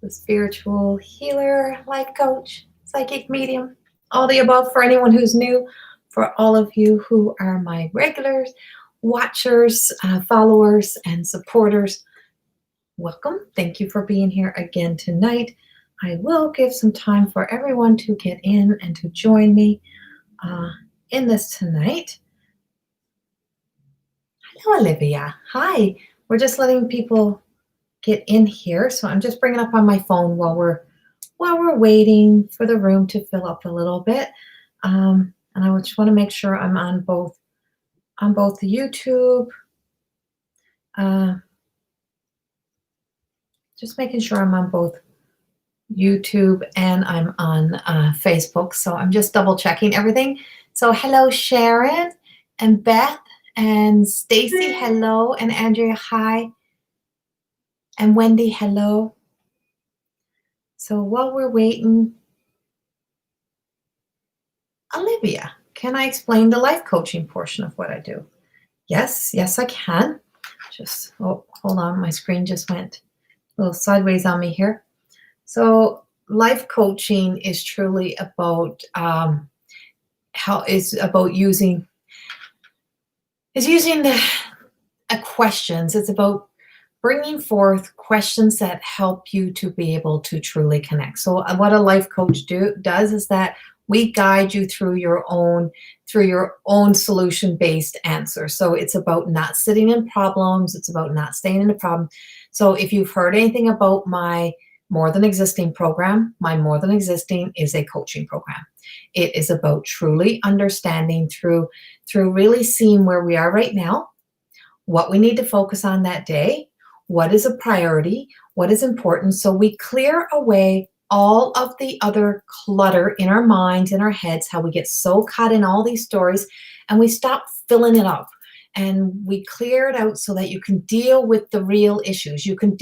the spiritual healer, life coach, psychic medium, all the above for anyone who's new, for all of you who are my regulars, watchers, followers, and supporters. Welcome. Thank you for being here again tonight. I will give some time for everyone to get in and to join me in this tonight. Hello, Olivia. Hi. We're just letting people get in here, so I'm just bringing up on my phone while we're waiting for the room to fill up a little bit. And I just want to make sure I'm on both YouTube. Just making sure I'm on both YouTube and I'm on Facebook. So I'm just double checking everything. So hello, Sharon and Beth and Stacy. Hello, and Andrea. Hi. And Wendy. Hello. So while we're waiting, Olivia, can I explain the life coaching portion of what I do? Yes, I can. Just, oh, hold on. My screen just went a little sideways on me here. So life coaching is truly about using the questions. It's about bringing forth questions that help you to be able to truly connect. So what a life coach does is that we guide you through your own solution-based answer. So it's about not sitting in problems. It's about not staying in a problem. So if you've heard anything about my More Than Existing program, my More Than Existing is a coaching program. It is about truly understanding through really seeing where we are right now, what we need to focus on that day, what is a priority, what is important. So we clear away all of the other clutter in our minds, in our heads, how we get so caught in all these stories, and we stop filling it up. And we clear it out so that you can deal with the real issues. You can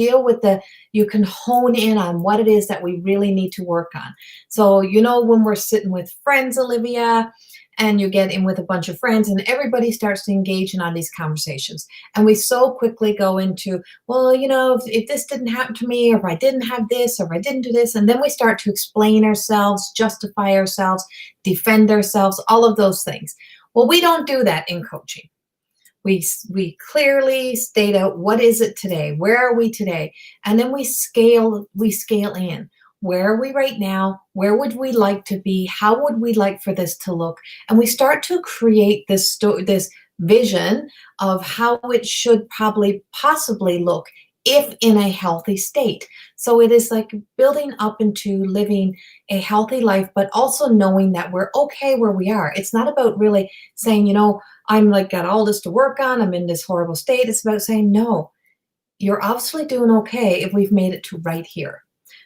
you can hone in on what it is that we really need to work on. So, when we're sitting with friends, Olivia, and you get in with a bunch of friends and everybody starts to engage in on these conversations. And we so quickly go into, well, if this didn't happen to me, or if I didn't have this, or if I didn't do this, and then we start to explain ourselves, justify ourselves, defend ourselves, all of those things. Well, we don't do that in coaching. We clearly state out, what is it today? Where are we today? And then we scale in. Where are we right now? Where would we like to be? How would we like for this to look? And we start to create this vision of how it should possibly look if in a healthy state. So it is like building up into living a healthy life, but also knowing that we're okay where we are. It's not about really saying, I'm got all this to work on, I'm in this horrible state. It's about saying, no, you're obviously doing okay if we've made it to right here.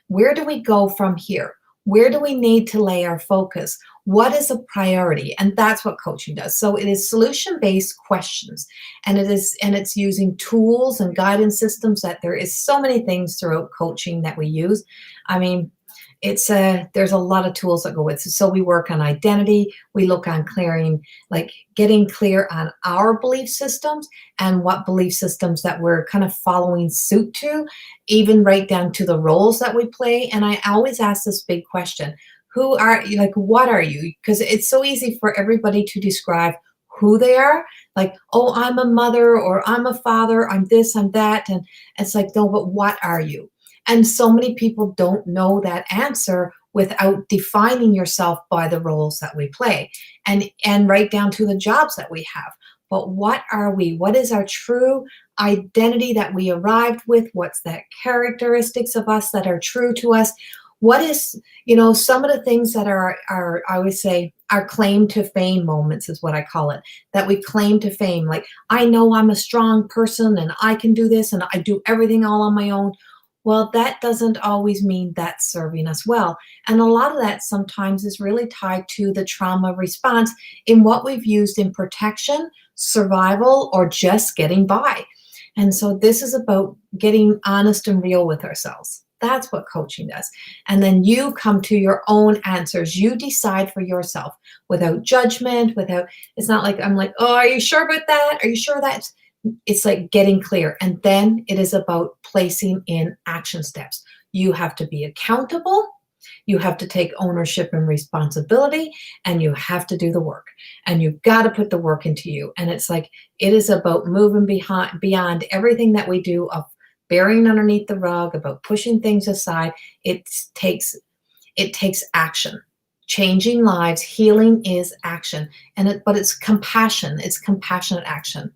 Where do we go from here? Where do we need to lay our focus? What is a priority? And that's what coaching does. So it is solution-based questions, and it's using tools and guidance systems. That there is so many things throughout coaching that we use. I mean, there's a lot of tools that go with it. So we work on identity. We look on getting clear on our belief systems and what belief systems that we're kind of following suit to, even right down to the roles that we play. And I always ask this big question: who are you? What are you? Because it's so easy for everybody to describe who they are. Oh, I'm a mother, or I'm a father, I'm this, I'm that. And it's no, but what are you? And so many people don't know that answer without defining yourself by the roles that we play, and right down to the jobs that we have. But what are we? What is our true identity that we arrived with? What's that characteristics of us that are true to us? What is, some of the things that are, I always say, our claim to fame moments is what I call it, that we claim to fame. I know I'm a strong person and I can do this and I do everything all on my own. Well, that doesn't always mean that's serving us well. And a lot of that sometimes is really tied to the trauma response in what we've used in protection, survival, or just getting by. And so this is about getting honest and real with ourselves. That's what coaching does. And then you come to your own answers. You decide for yourself without judgment, it's not like I'm oh, are you sure about that? Are you sure that's... It's getting clear. And then it is about placing in action steps. You have to be accountable. You have to take ownership and responsibility, and you have to do the work, and you've got to put the work into you. And it's like, it is about moving beyond everything that we do of burying underneath the rug, about pushing things aside. It takes action. Changing lives, healing is action. But it's compassion. It's compassionate action.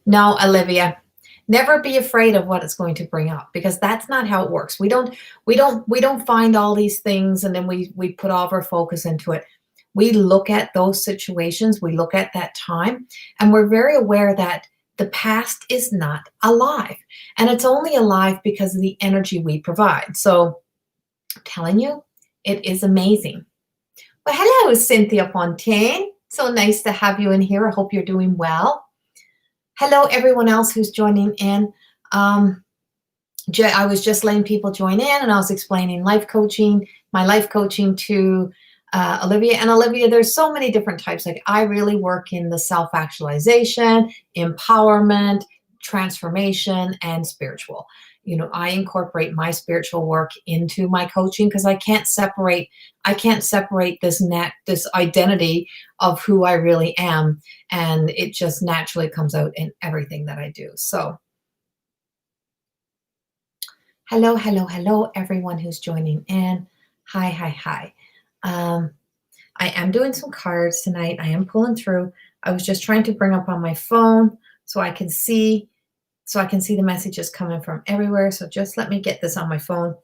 No, Olivia, never be afraid of what it's going to bring up, because that's not how it works. We don't find all these things and then we put all of our focus into it. We look at those situations, we look at that time, and we're very aware that the past is not alive. And it's only alive because of the energy we provide. So I'm telling you, it is amazing. Well, hello, Cynthia Fontaine. So nice to have you in here. I hope you're doing well. Hello, everyone else who's joining in. I was just letting people join in, and I was explaining life coaching, my life coaching to Olivia. And Olivia, there's so many different types. Like, I really work in the self-actualization, empowerment, transformation, and spiritual. You know, I incorporate my spiritual work into my coaching because I can't separate this identity of who I really am, and it just naturally comes out in everything that I do. So hello, everyone who's joining in. Hi. I am doing some cards tonight. I am pulling through. I was just trying to bring up on my phone so I can see the messages coming from everywhere. So just let me get this on my phone.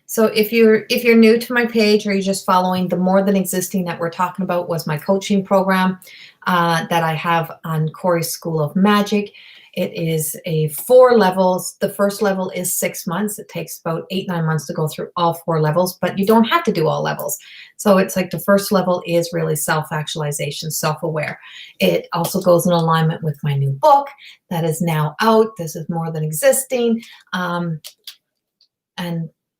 So if you're new to my page, or you're just following, the More Than Existing that we're talking about was my coaching program that I have on Corrie's School of Magic. It is 4 levels. The first level is 6 months. It takes about 8-9 months to go through all 4 levels, but you don't have to do all levels. So it's like the first level is really self-actualization, self-aware. It also goes in alignment with my new book that is now out. This is More Than Existing. And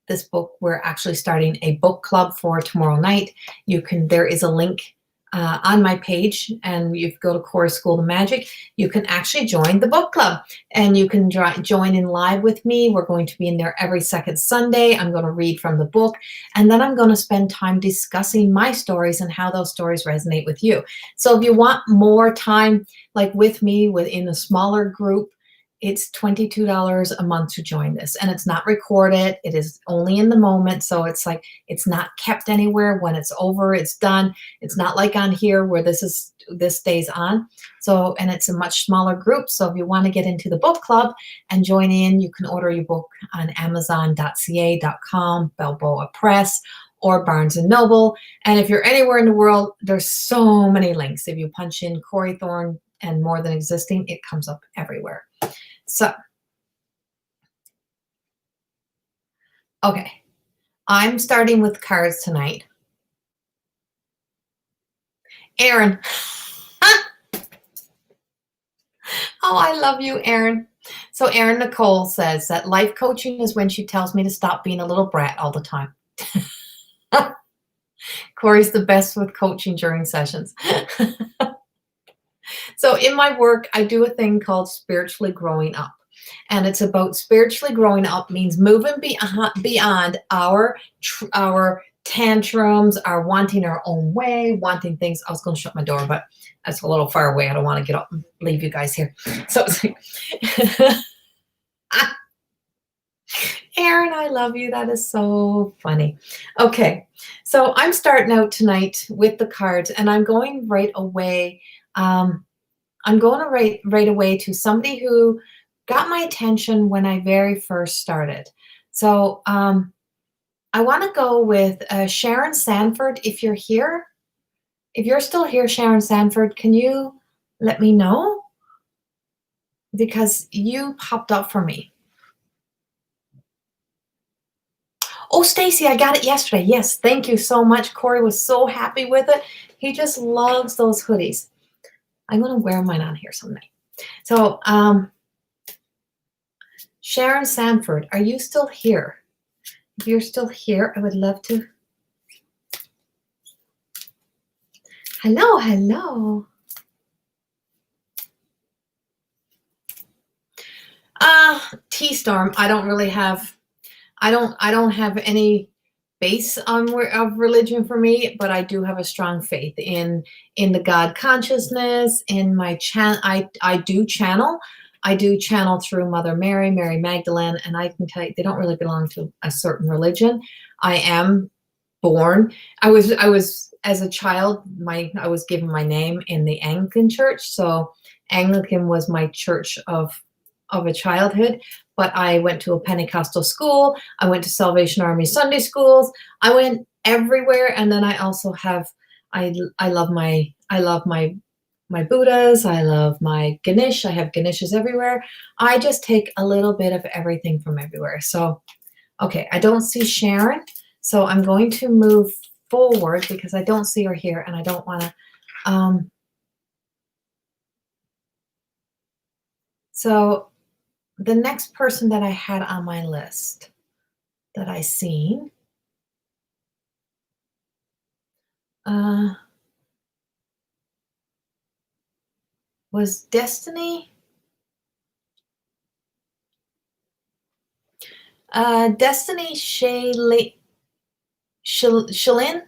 this book, we're actually starting a book club for tomorrow night. There is a link on my page, and you go to Corrie School of Magic. You can actually join the book club, and you can join in live with me. We're going to be in there every second Sunday. I'm going to read from the book, and then I'm going to spend time discussing my stories and how those stories resonate with you. So if you want more time, like with me, within a smaller group, it's $22 a month to join this, and it's not recorded. It is only in the moment. So it's like, it's not kept anywhere. When it's over, it's done. It's not like on here where this stays on. So, and it's a much smaller group. So if you want to get into the book club and join in, you can order your book on Amazon.ca.com, Balboa Press, or Barnes & Noble. And if you're anywhere in the world, there's so many links. If you punch in Corrie Thorne and More Than Existing, it comes up everywhere. So, okay, I'm starting with cards tonight. Erin. Oh, I love you, Erin. So Erin Nicole says that life coaching is when she tells me to stop being a little brat all the time. Corrie's the best with coaching during sessions. So in my work, I do a thing called spiritually growing up. And it's about spiritually growing up means moving beyond our tantrums, our wanting our own way, wanting things. I was going to shut my door, but that's a little far away. I don't want to get up and leave you guys here. So it's like, Erin, I love you. That is so funny. Okay, so I'm starting out tonight with the cards, and I'm going right away. I'm going right away to somebody who got my attention when I very first started. So I want to go with Sharon Sanford. If you're here, if you're still here, Sharon Sanford, can you let me know? Because you popped up for me. Oh, Stacy, I got it yesterday. Yes, thank you so much. Corrie was so happy with it. He just loves those hoodies. I'm going to wear mine on here someday. So, Sharon Sanford, are you still here? If you're still here, I would love to Hello, hello. T-Storm, I don't really have, I don't have any base on of religion for me, but I do have a strong faith in the God consciousness, in my I do channel. I do channel through Mother Mary, Mary Magdalene, and I can tell you they don't really belong to a certain religion. I am born. I was as a child, I was given my name in the Anglican church, so Anglican was my church of a childhood. But I went to a Pentecostal school. I went to Salvation Army Sunday schools. I went everywhere, and then I also have I love my Buddhas. I love my Ganesh. I have Ganeshas everywhere. I just take a little bit of everything from everywhere. So, okay, I don't see Sharon. So I'm going to move forward because I don't see her here and I don't want to. So the next person that I had on my list that I seen was Destiny. Destiny Shalyn?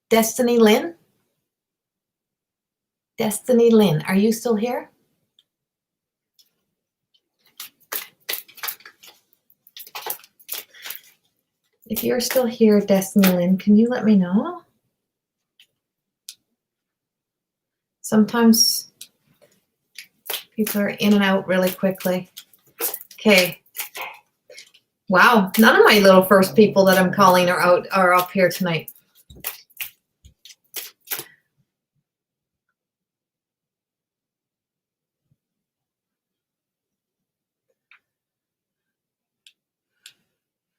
Destiny Lynn? Destiny Lynn, are you still here? If you're still here, Destiny Lynn, can you let me know? Sometimes people are in and out really quickly. Okay. Wow, none of my little first people that I'm calling are up here tonight.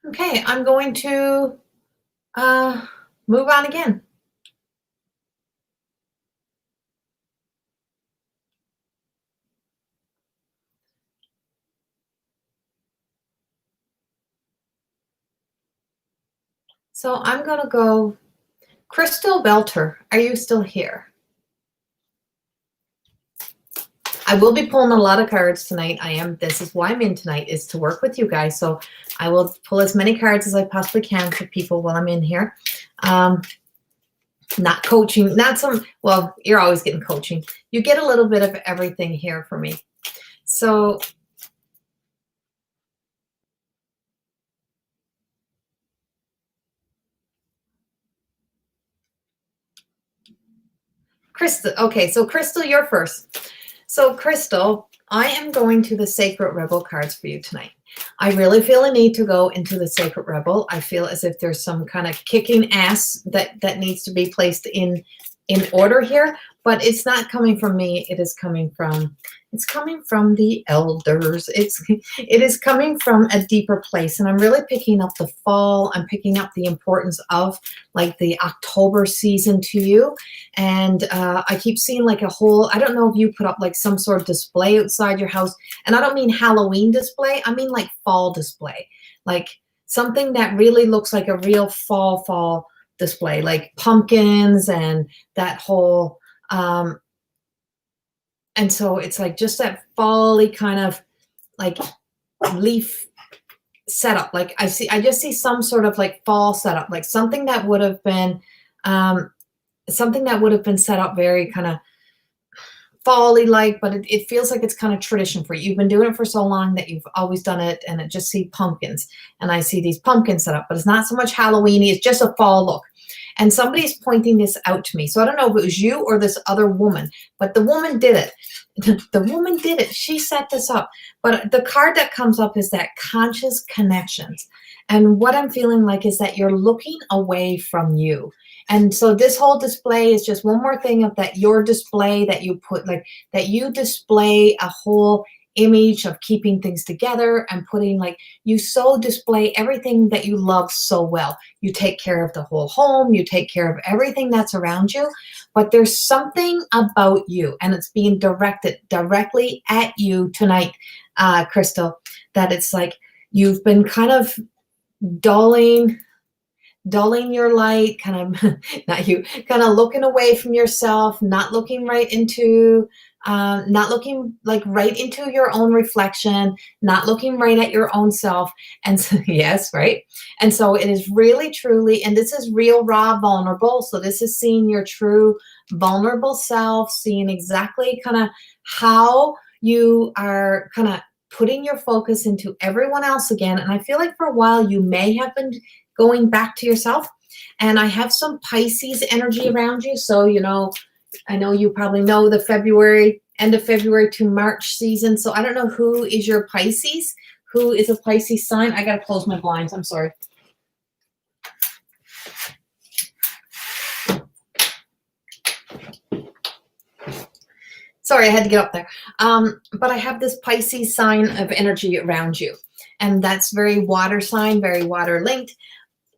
Okay, I'm going to move on again. So I'm going to go, Crystal Belter, are you still here? I will be pulling a lot of cards tonight. This is why I'm in tonight, is to work with you guys. So I will pull as many cards as I possibly can for people while I'm in here. Not coaching, well, you're always getting coaching. You get a little bit of everything here for me. So Crystal, okay, so Crystal, you're first. So Crystal, I am going to the Sacred Rebel cards for you tonight. I really feel a need to go into the Sacred Rebel. I feel as if there's some kind of kicking ass that needs to be placed in order here, but it's not coming from me. It's coming from the elders. It is coming from a deeper place, and I'm really picking up the fall. I'm picking up the importance of like the October season to you. And I keep seeing like a whole, I don't know if you put up like some sort of display outside your house, and I don't mean Halloween display. I mean like fall display, like something that really looks like a real fall display, like pumpkins and that whole and so it's like just that fall-y kind of like leaf setup. Like I just see some sort of like fall setup, like something that would have been set up very kind of fall-y like, but it feels like it's kind of tradition for you. You've been doing it for so long that you've always done it, and I just see pumpkins, and I see these pumpkins set up, but it's not so much Halloween-y, it's just a fall look. And somebody's pointing this out to me. So I don't know if it was you or this other woman, but the woman did it. The woman did it. She set this up. But the card that comes up is that conscious connections. And what I'm feeling like is that you're looking away from you. And so this whole display is just one more thing of that your display that you put, like that you display a whole image of keeping things together and putting like you so display everything that you love so well. You take care of the whole home, you take care of everything that's around you, but there's something about you, and it's being directed directly at you tonight, Crystal, that it's like you've been kind of dulling dulling your light, kind of, not you, kind of looking away from yourself, not looking right into, not looking like right into your own reflection, not looking right at your own self. And so, yes, right. And so it is really, truly, and this is real, raw, vulnerable. So this is seeing your true vulnerable self, seeing exactly kind of how you are kind of putting your focus into everyone else again. And I feel like for a while you may have been going back to yourself. And I have some Pisces energy around you. So, I know you probably know the February, end of February to March season. So I don't know who is your Pisces, who is a Pisces sign. I got to close my blinds. I'm sorry. Sorry, I had to get up there. But I have this Pisces sign of energy around you. And that's very water sign, very water linked.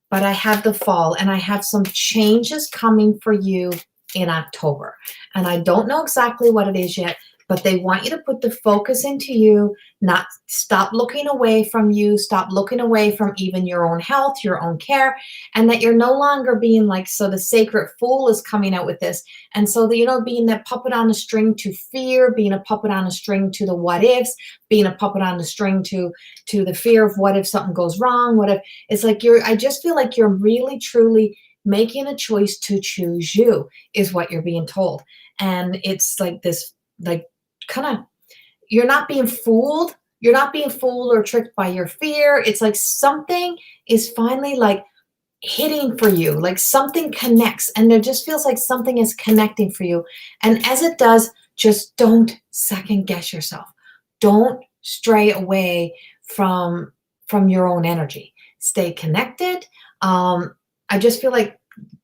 But I have the fall, and I have some changes coming for you in October. And I don't know exactly what it is yet, but they want you to put the focus into you, not stop looking away from you, stop looking away from even your own health, your own care, and that you're no longer being like, so the sacred fool is coming out with this. And so that, being that puppet on a string to fear, being a puppet on a string to the what ifs, being a puppet on the string to the fear of what if something goes wrong, what if, it's like I just feel like you're really, truly making a choice to choose you is what you're being told. And it's like this, like, kind of, you're not being fooled. You're not being fooled or tricked by your fear. It's like something is finally like hitting for you, like something connects, and there just feels like something is connecting for you. And as it does, just don't second guess yourself. Don't stray away from your own energy. Stay connected. I just feel like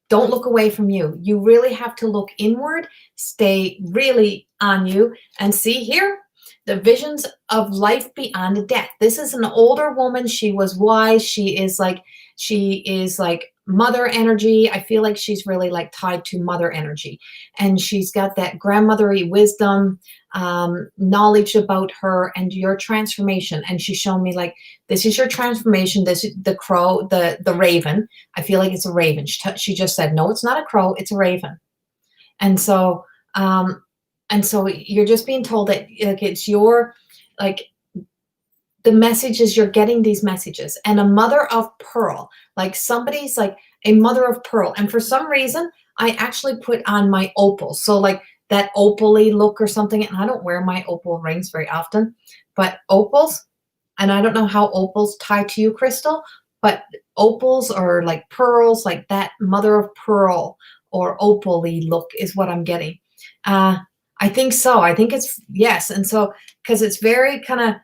don't look away from you. You really have to look inward, stay really on you, and see here, the visions of life beyond death. This is an older woman. She was wise. She is like mother energy. I feel like she's really like tied to mother energy. And she's got that grandmothery wisdom, knowledge about her and your transformation. And she's shown me like, this is your transformation. This is the crow, the raven. I feel like it's a raven. She just said, no, it's not a crow, it's a raven. And so you're just being told that like it's your, like, the message is you're getting these messages. And a mother of pearl, like somebody's like a mother of pearl. And for some reason, I actually put on my opals. So like that opal-y look or something. And I don't wear my opal rings very often, but opals, and I don't know how opals tie to you, Crystal, but opals or like pearls, like that mother of pearl or opal-y look is what I'm getting. I think so. I think it's, yes. And so, because it's very kind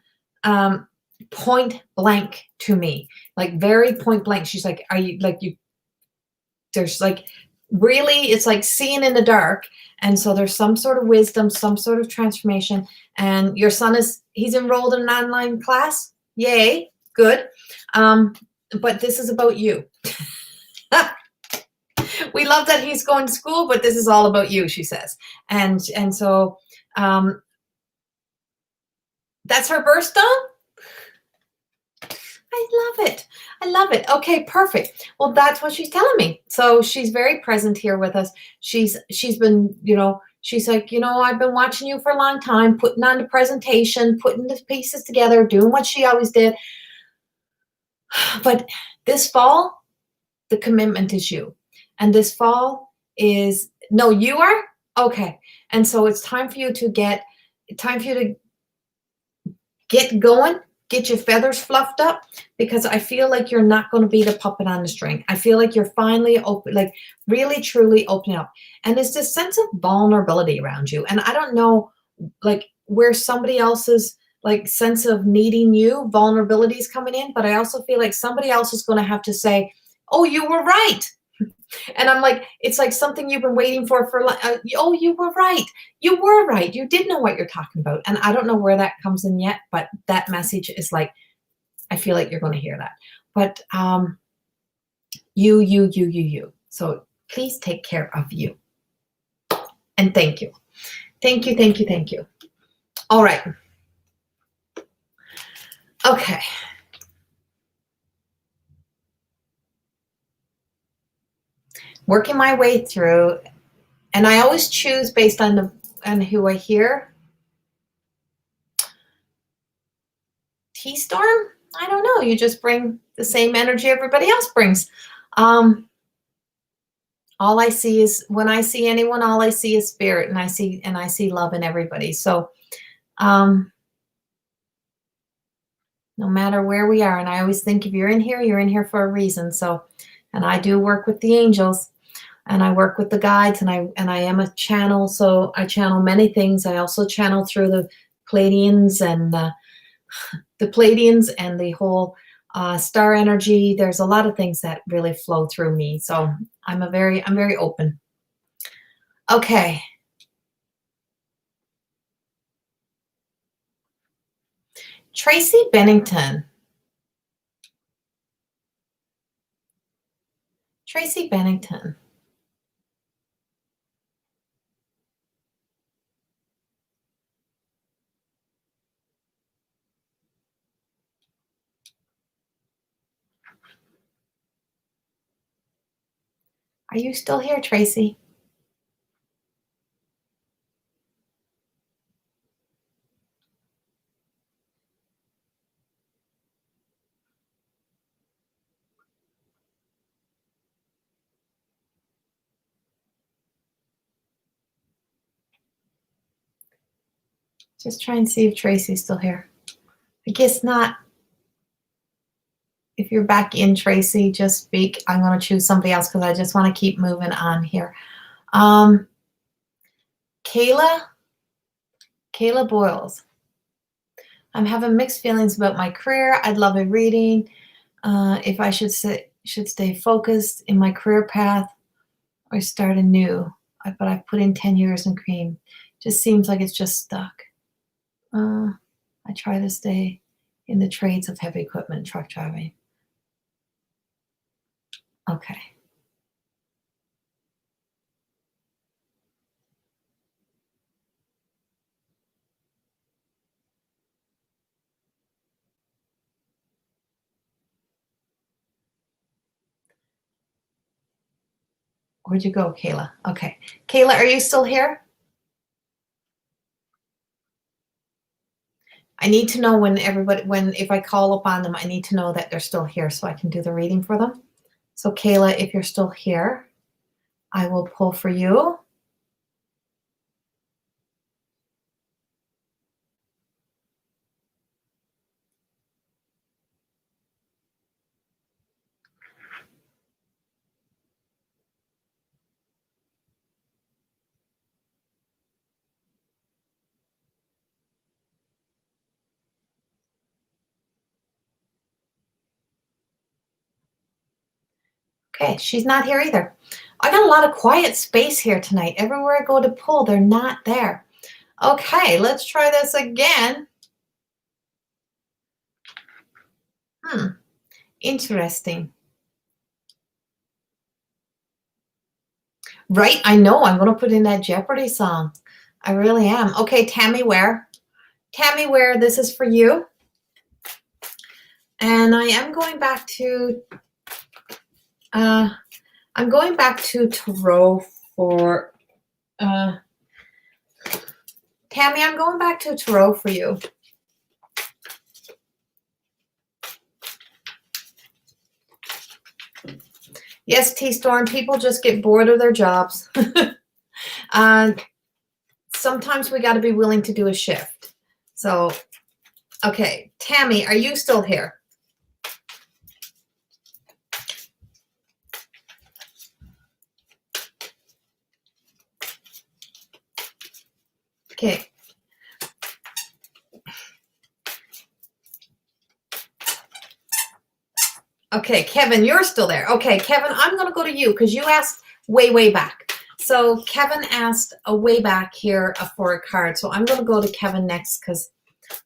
of point blank to me, like very point blank. She's like, are you like you? There's like, really, it's like seeing in the dark. And so there's some sort of wisdom, some sort of transformation. And your son he's enrolled in an online class. Yay. Good. But this is about you. We love that he's going to school, but this is all about you, she says. And so that's her birthstone. I love it. I love it. Okay, perfect. Well, that's what she's telling me. So she's very present here with us. She's been, she's like, I've been watching you for a long time, putting on the presentation, putting the pieces together, doing what she always did. But this fall, the commitment is you. And this fall is, no, you are? Okay. And so it's time for you to get going, get your feathers fluffed up, because I feel like you're not going to be the puppet on the string. I feel like you're finally open, like really, truly opening up. And there's this sense of vulnerability around you. And I don't know, like, where somebody else's like sense of needing you, vulnerability is coming in, but I also feel like somebody else is going to have to say, oh, you were right. And I'm like, it's like something you've been waiting for oh, you were right. You were right. You did know what you're talking about. And I don't know where that comes in yet, but that message is like, I feel like you're going to hear that. But you. So please take care of you. And thank you. Thank you, thank you, thank you. All right. Okay. working my way through, and I always choose based on who I hear. T-Storm? I don't know. You just bring the same energy everybody else brings. All I see is, when I see anyone, all I see is spirit, and I see love in everybody. So no matter where we are, and I always think if you're in here for a reason. So, and I do work with the angels, and I work with the guides, and I am a channel, so I channel many things. I also channel through the Pleiadians and the whole star energy. There's a lot of things that really flow through me. So I'm very open. Okay. Tracy Bennington. Tracy Bennington. Are you still here, Tracy? Just try and see if Tracy's still here. I guess not. If you're back in, Tracy, just speak. I'm going to choose somebody else because I just want to keep moving on here. Kayla Boyles. I'm having mixed feelings about my career. I'd love a reading. If I should stay focused in my career path or start anew. But I've put in 10 years in cream. Just seems like it's just stuck. I try to stay in the trades of heavy equipment, truck driving. Okay. Where'd you go, Kayla? Okay. Kayla, are you still here? I need to know if I call upon them, I need to know that they're still here so I can do the reading for them. So Kayla, if you're still here, I will pull for you. Okay, she's not here either. I got a lot of quiet space here tonight. Everywhere I go to pull, they're not there. Okay, let's try this again. Interesting. Right, I know. I'm going to put in that Jeopardy song. I really am. Okay, Tammy Ware. Tammy Ware, this is for you. And I am going back to Tarot for Tammy, I'm going back to Tarot for you. Yes, T-Storm, people just get bored of their jobs. Sometimes we got to be willing to do a shift. So, okay, Tammy, are you still here? Okay. Okay, Kevin, you're still there. Okay, Kevin, I'm going to go to you because you asked way back. So Kevin asked a way back here for a card. So I'm going to go to Kevin next because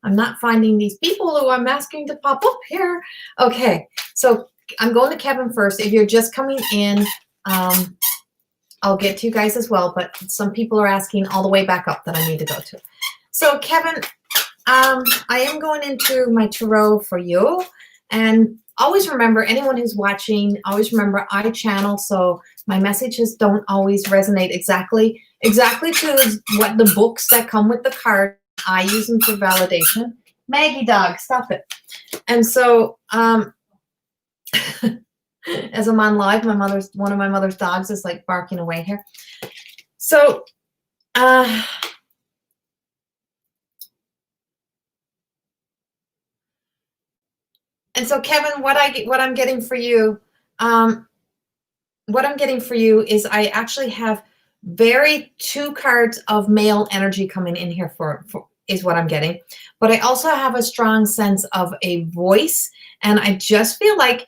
I'm not finding these people who I'm asking to pop up here. Okay, so I'm going to Kevin first. If you're just coming in, I'll get to you guys as well, but some people are asking all the way back up that I need to go to. So Kevin, I am going into my tarot for you. And always remember, anyone who's watching, always remember I channel, so My messages don't always resonate exactly to what the books that come with the card. I use them for validation. Maggie dog, stop it. And so, as I'm on live, one of my mother's dogs is like barking away here. So, and so Kevin, what I'm getting for you, is I actually have two cards of male energy coming in here for is what I'm getting, but I also have a strong sense of a voice, and I just feel like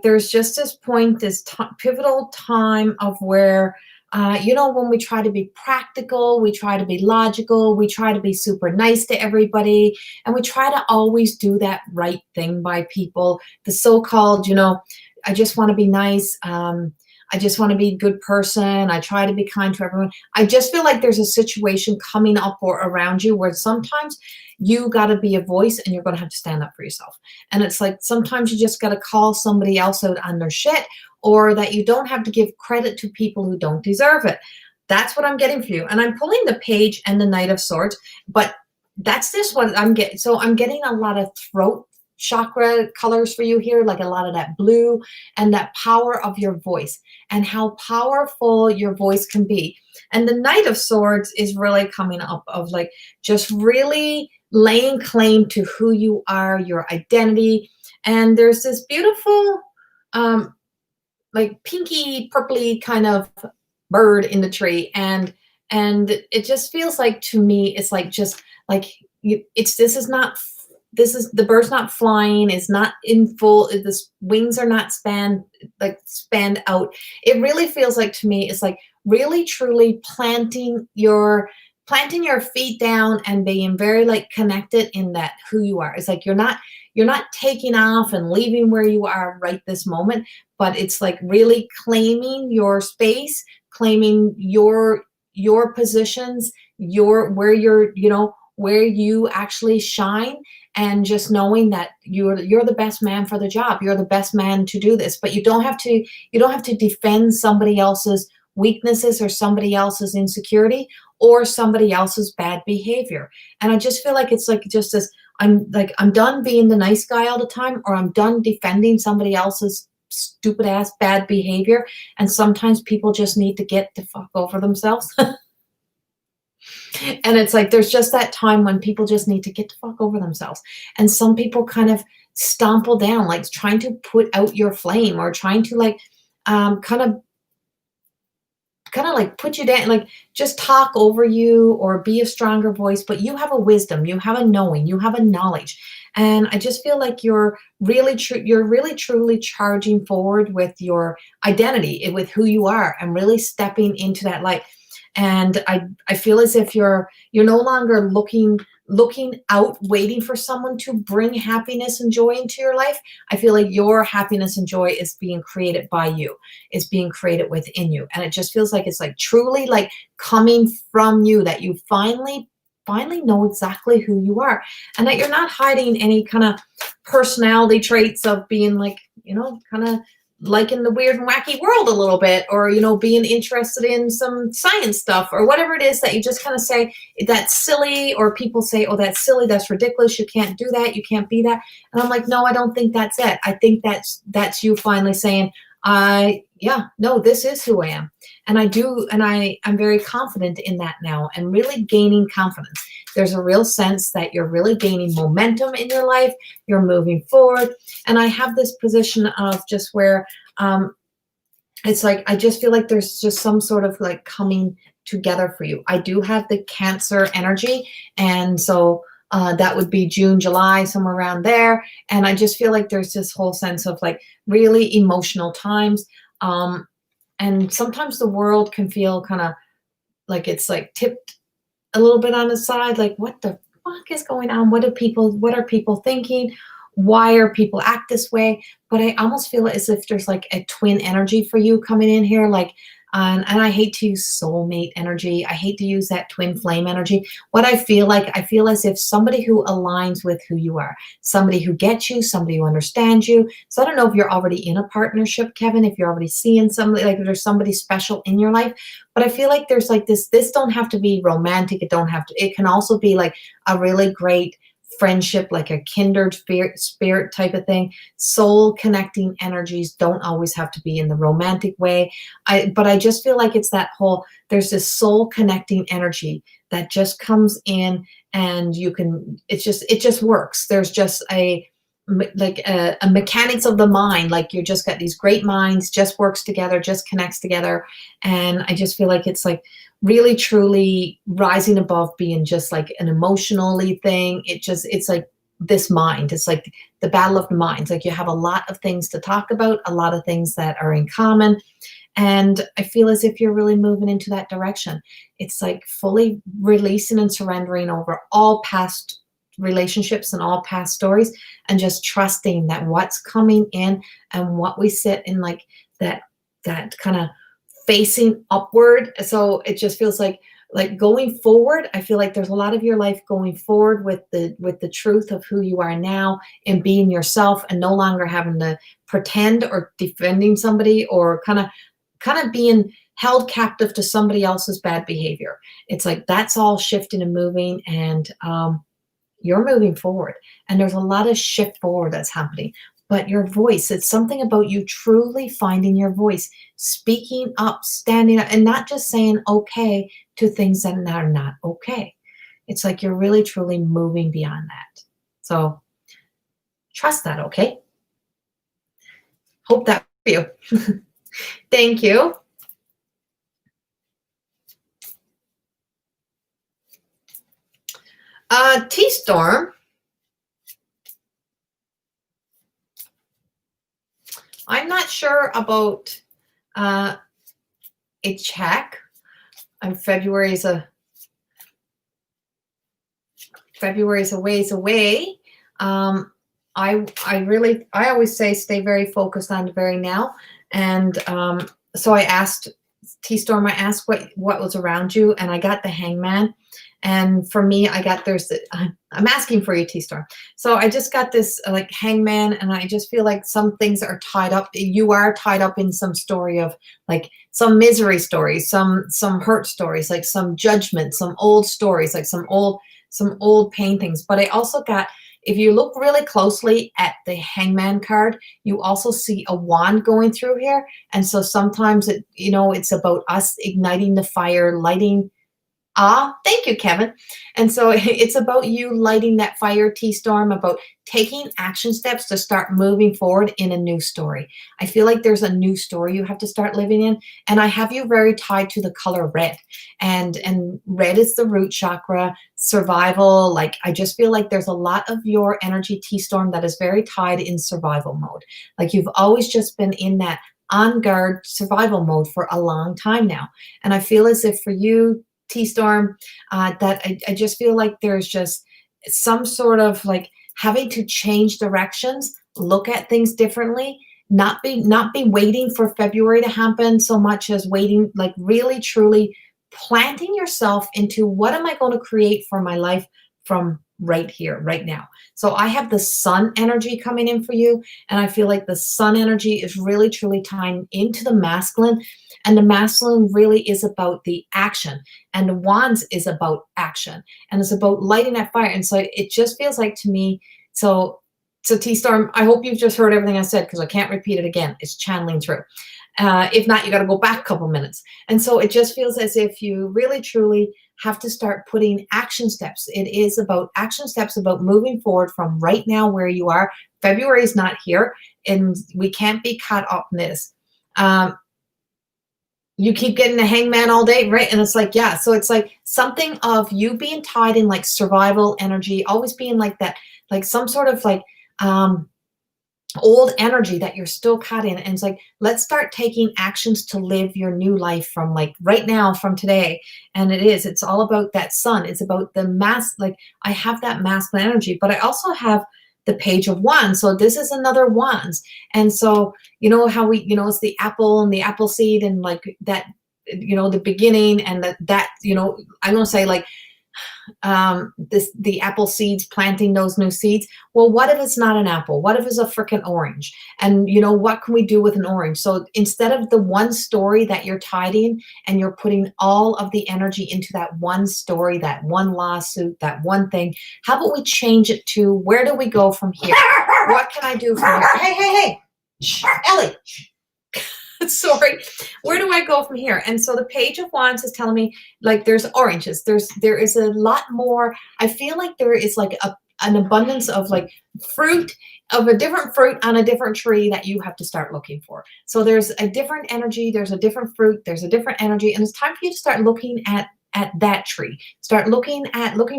there's just this point, this pivotal time of where, when we try to be practical, we try to be logical, we try to be super nice to everybody, and we try to always do that right thing by people. The so-called, I just want to be nice. I just want to be a good person. I try to be kind to everyone. I just feel like there's a situation coming up or around you where sometimes you got to be a voice and you're going to have to stand up for yourself. And it's like sometimes you just got to call somebody else out on their shit, or that you don't have to give credit to people who don't deserve it. That's what I'm getting for you. And I'm pulling the Page and the Knight of Swords, but that's just what I'm getting. So I'm getting a lot of throat chakra colors for you here, like a lot of that blue and that power of your voice and how powerful your voice can be. And the Knight of Swords is really coming up of like just really laying claim to who you are, your identity. And there's this beautiful like pinky purpley kind of bird in the tree, and it just feels like, to me, it's like just like this is the bird's not flying, it's not in full, the wings are not spanned out. It really feels like, to me, it's like really truly planting your feet down and being very like connected in that who you are. It's like you're not taking off and leaving where you are right this moment, but it's like really claiming your space, claiming your positions, where you actually shine, and just knowing that you're the best man for the job. You're the best man to do this, but you don't have to defend somebody else's weaknesses or somebody else's insecurity or somebody else's bad behavior. And I just feel like it's like just this, I'm done being the nice guy all the time, or I'm done defending somebody else's stupid ass bad behavior. And sometimes people just need to get the fuck over themselves. And it's like there's just that time when people just need to get the fuck over themselves. And some people kind of stomple down, like trying to put out your flame, or trying to like kind of like put you down, like just talk over you or be a stronger voice. But you have a wisdom, you have a knowing, you have a knowledge. And I just feel like you're really truly charging forward with your identity, with who you are, and really stepping into that light. And I feel as if you're no longer looking out, waiting for someone to bring happiness and joy into your life. I feel like your happiness and joy is being created by you. It's being created within you. And it just feels like it's like truly like coming from you, that you finally know exactly who you are, and that you're not hiding any kind of personality traits of being like, kind of like in the weird and wacky world a little bit, or being interested in some science stuff or whatever it is that you just kind of say that's silly, or people say, oh, that's silly, that's ridiculous, you can't do that, you can't be that. And I'm like, no, I don't think that's it. I think that's you finally saying, no, this is who I am. And I'm very confident in that now, and really gaining confidence. There's a real sense that you're really gaining momentum in your life. You're moving forward. And I have this position of just where it's like, I just feel like there's just some sort of like coming together for you. I do have the Cancer energy. And so that would be June, July, somewhere around there. And I just feel like there's this whole sense of like really emotional times. And sometimes the world can feel kind of like it's like tipped a little bit on the side, like what the fuck is going on? What are people thinking? Why are people act this way? But I almost feel as if there's like a twin energy for you coming in here, like And I hate to use soulmate energy. I hate to use that twin flame energy. What I feel as if somebody who aligns with who you are, somebody who gets you, somebody who understands you. So I don't know if you're already in a partnership, Kevin, if you're already seeing somebody, like there's somebody special in your life, but I feel like there's like this don't have to be romantic. It can also be like a really great friendship, like a kindred spirit type of thing. Soul connecting energies don't always have to be in the romantic way. But I just feel like it's that whole, there's this soul connecting energy that just comes in, and it just works. There's just a mechanics of the mind, like you just got these great minds, just works together, just connects together. And I just feel like it's like really truly rising above being just like an emotionally thing. It's like this mind, it's like the battle of the minds. Like you have a lot of things to talk about, a lot of things that are in common. And I feel as if you're really moving into that direction. It's like fully releasing and surrendering over all past relationships and all past stories, and just trusting that what's coming in and what we sit in, like that kind of facing upward. So it just feels like going forward. I feel like there's a lot of your life going forward with the truth of who you are now, and being yourself, and no longer having to pretend or defending somebody, or kind of being held captive to somebody else's bad behavior. It's like that's all shifting and moving, and you're moving forward, and there's a lot of shift forward that's happening. But your voice, it's something about you truly finding your voice, speaking up, standing up, and not just saying okay to things that are not okay. It's like you're really truly moving beyond that. So trust that, okay? Hope that for you. Thank you. T-Storm. I'm not sure about a check. February's a ways away. I always say stay very focused on the very now. And so I asked T-Storm, I asked what was around you, and I got the Hangman. And for me, I'm asking for you, T-Storm. So I just got this like Hangman, and I just feel like some things are tied up. You are tied up in some story of like some misery stories, some hurt stories, like some judgment, some old stories, like some old pain things. But I also got, if you look really closely at the Hangman card, you also see a wand going through here. And so sometimes it's about us igniting the fire, lighting. Thank you, Kevin. And so it's about you lighting that fire, T-Storm, about taking action steps to start moving forward in a new story. I feel like there's a new story you have to start living in. And I have you very tied to the color red. And red is the root chakra, survival. Like, I just feel like there's a lot of your energy, T-Storm, that is very tied in survival mode. Like you've always just been in that on guard survival mode for a long time now. And I feel as if for you, T-Storm, that I just feel like there's just some sort of like having to change directions, look at things differently, not be waiting for February to happen so much as waiting, like really truly planting yourself into what am I going to create for my life from right here, right now. So I have the sun energy coming in for you, and I feel like the sun energy is really truly tying into the masculine. And the masculine really is about the action, and the wands is about action, and it's about lighting that fire. And so it just feels like to me, so T-Storm, I hope you've just heard everything I said, because I can't repeat it again. It's channeling through. If not, you got to go back a couple minutes. And so it just feels as if you really truly have to start putting action steps. It is about action steps, about moving forward from right now where you are. February is not here, and we can't be caught up in this. You keep getting the Hangman all day, right? And it's like, yeah. So it's like something of you being tied in like survival energy, always being like that, like some sort of like old energy that you're still caught in. And it's like, let's start taking actions to live your new life from like right now, from today. And it's all about that sun. It's about the like I have that masculine energy, but I also have the Page of Wands. So this is another wands. And so, you know how it's the apple and the apple seed, and like that the beginning, and that I'm going to say, like, the apple seeds, planting those new seeds. Well, what if it's not an apple? What if it's a freaking orange? And what can we do with an orange? So instead of the one story that you're tidying, and you're putting all of the energy into that one story, that one lawsuit, that one thing, how about we change it to, where do we go from here? What can I do from here? Hey, shh, Ellie. Sorry, where do I go from here? And so the Page of Wands is telling me, like, there's oranges. There is a lot more. I feel like there is like an abundance of, like, fruit, of a different fruit on a different tree that you have to start looking for. So there's a different energy, there's a different fruit, there's a different energy, and it's time for you to start looking at that tree. Start looking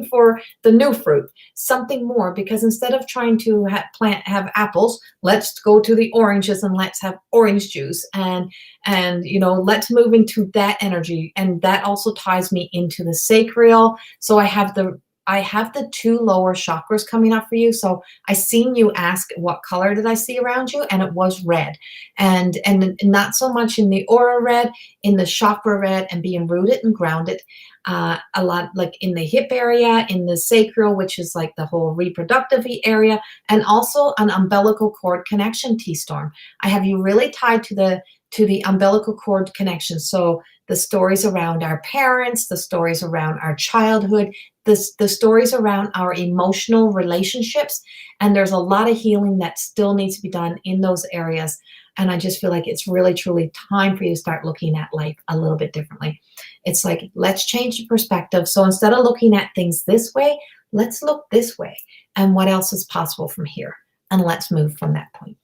for the new fruit, something more, because instead of trying to have apples, let's go to the oranges and let's have orange juice, and let's move into that energy. And that also ties me into the sacral. So I have the two lower chakras coming up for you. So I seen you ask, what color did I see around you? And it was red. And not so much in the aura red, in the chakra red, and being rooted and grounded. A lot, like, in the hip area, in the sacral, which is like the whole reproductive area, and also an umbilical cord connection, T-Storm. I have you really tied to the umbilical cord connection. So the stories around our parents, the stories around our childhood, the stories around our emotional relationships. And there's a lot of healing that still needs to be done in those areas. And I just feel like it's really, truly time for you to start looking at life a little bit differently. It's like, let's change the perspective. So instead of looking at things this way, let's look this way. And what else is possible from here? And let's move from that point.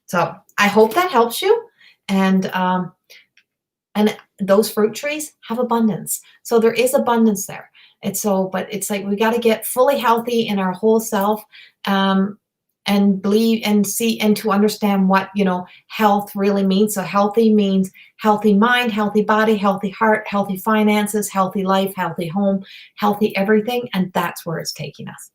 So I hope that helps you. And those fruit trees have abundance. So there is abundance there. But it's like, we got to get fully healthy in our whole self, and believe and see, and to understand what, health really means. So healthy means healthy mind, healthy body, healthy heart, healthy finances, healthy life, healthy home, healthy everything. And that's where it's taking us.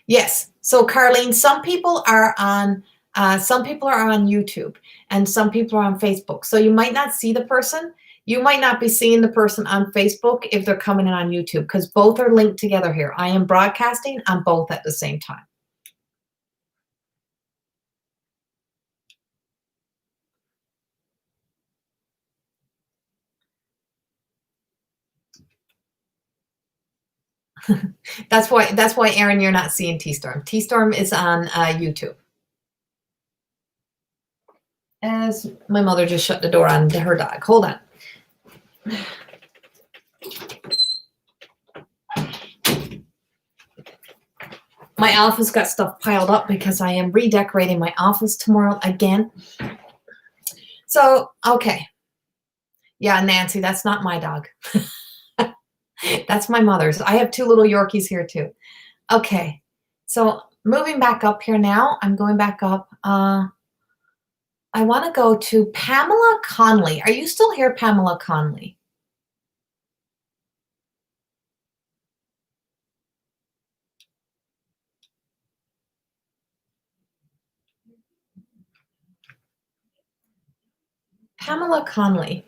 Yes. So Carlene, some people are on YouTube, and some people are on Facebook. So you might not see the person. You might not be seeing the person on Facebook if they're coming in on YouTube, because both are linked together here. I am broadcasting on both at the same time. That's why, Aaron, you're not seeing T-Storm. T-Storm is on YouTube. As my mother just shut the door on her dog. Hold on. My office got stuff piled up because I am redecorating my office tomorrow again. So, okay. Yeah, Nancy, that's not my dog. That's my mother's. I have two little Yorkies here too. Okay. So moving back up here now, I'm going back up. I want to go to Pamela Conley. Are you still here, Pamela Conley? Pamela Conley.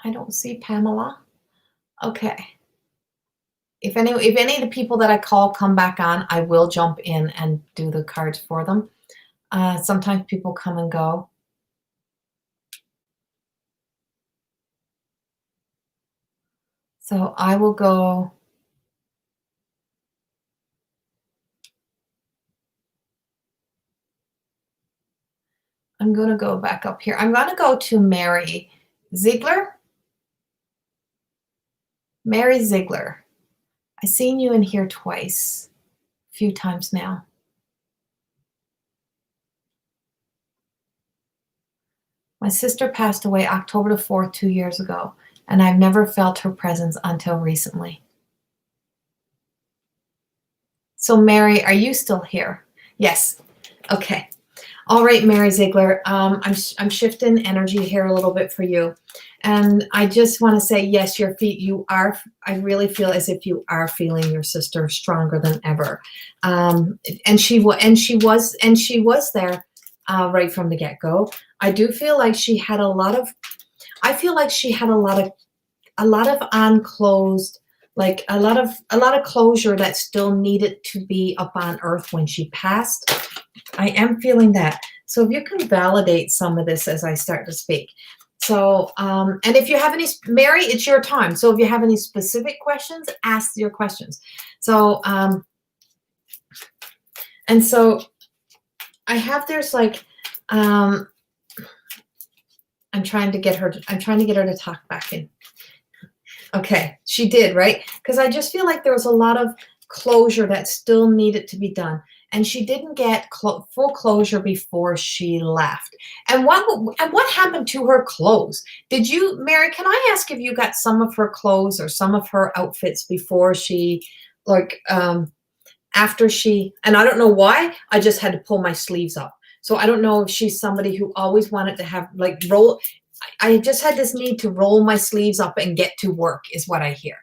I don't see Pamela. Okay. If any of the people that I call come back on, I will jump in and do the cards for them. Sometimes people come and go. So I will go. I'm going to go back up here. I'm going to go to Mary Ziegler. Mary Ziegler. I've seen you in here twice, a few times now. My sister passed away October the 4th, 2 years ago, and I've never felt her presence until recently. So Mary, are you still here? Yes. Okay. All right, Mary Ziegler. I'm shifting energy here a little bit for you, and I just want to say, yes, your feet. You are. I really feel as if you are feeling your sister stronger than ever, and she was there right from the get go. I do feel like she had a lot of. I feel like she had a lot of unclosed, like a lot of closure that still needed to be up on earth when she passed. I am feeling that. So if you can validate some of this as I start to speak. So, and if you have any, Mary, it's your time. So if you have any specific questions, ask your questions. So, and so I have, there's like, I'm trying to get her to talk back in. Okay, she did, right? Because I just feel like there was a lot of closure that still needed to be done. And she didn't get full closure before she left. And what happened to her clothes? Did you, Mary, can I ask if you got some of her clothes or some of her outfits before she, like, after she, and I don't know why, I just had to pull my sleeves up. So I don't know if she's somebody who always wanted to have, like, I just had this need to roll my sleeves up and get to work is what I hear.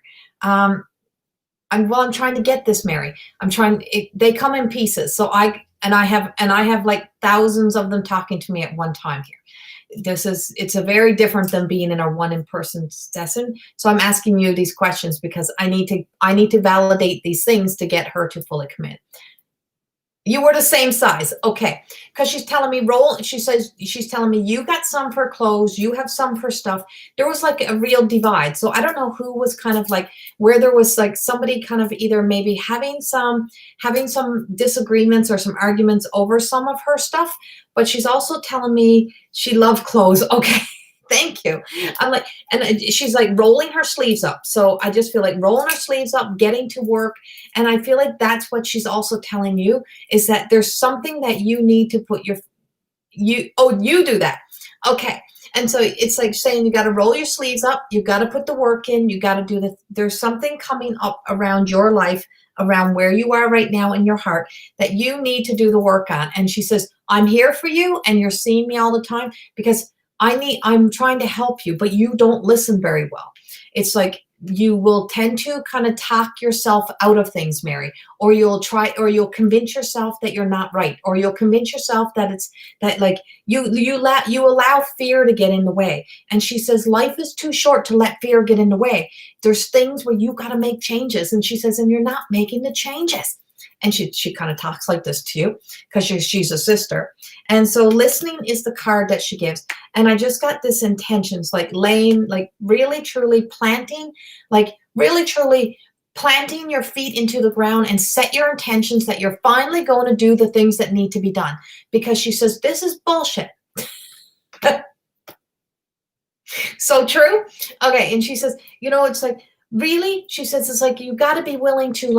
I'm trying to get this, Mary. They come in pieces. So I have like thousands of them talking to me at one time here. It's a very different than being in a one in-person session. So I'm asking you these questions because I need to validate these things to get her to fully commit. You were the same size. Okay. Because she's telling me she's telling me you got some for clothes, you have some for stuff. There was like a real divide. So I don't know who was kind of like where there was like somebody kind of either maybe having some disagreements or some arguments over some of her stuff, but she's also telling me she loved clothes. Okay. Thank you. I'm like, and she's like rolling her sleeves up. So I just feel like rolling her sleeves up, getting to work. And I feel like that's what she's also telling you is that there's something that you need to put you do that. Okay. And so it's like saying you got to roll your sleeves up. You got to put the work in. You got to do there's something coming up around your life, around where you are right now in your heart that you need to do the work on. And she says, I'm here for you. And you're seeing me all the time because I'm trying to help you, but you don't listen very well. It's like you will tend to kind of talk yourself out of things, Mary, or you'll convince yourself that you're not right, or you'll convince yourself that you allow fear to get in the way. And she says, life is too short to let fear get in the way. There's things where you got to make changes. And she says, and you're not making the changes. And she kind of talks like this to you because she's a sister. And so listening is the card that she gives. And I just got this intentions, like laying, like really truly planting your feet into the ground and set your intentions that you're finally going to do the things that need to be done. Because she says, this is bullshit. So true. Okay. And she says, it's like, really, she says, it's like you got to be willing to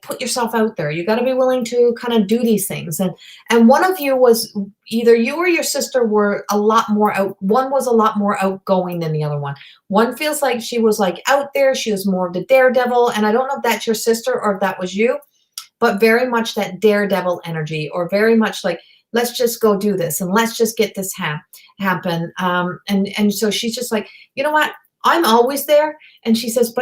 put yourself out there. You got to be willing to kind of do these things. And one of you was either you or your sister were one was a lot more outgoing than the other one. One feels like she was like out there. She was more of the daredevil. And I don't know if that's your sister or if that was you, but very much that daredevil energy, or very much like, let's just go do this and let's just get this happen. And so she's just like, you know what? I'm always there. And she says,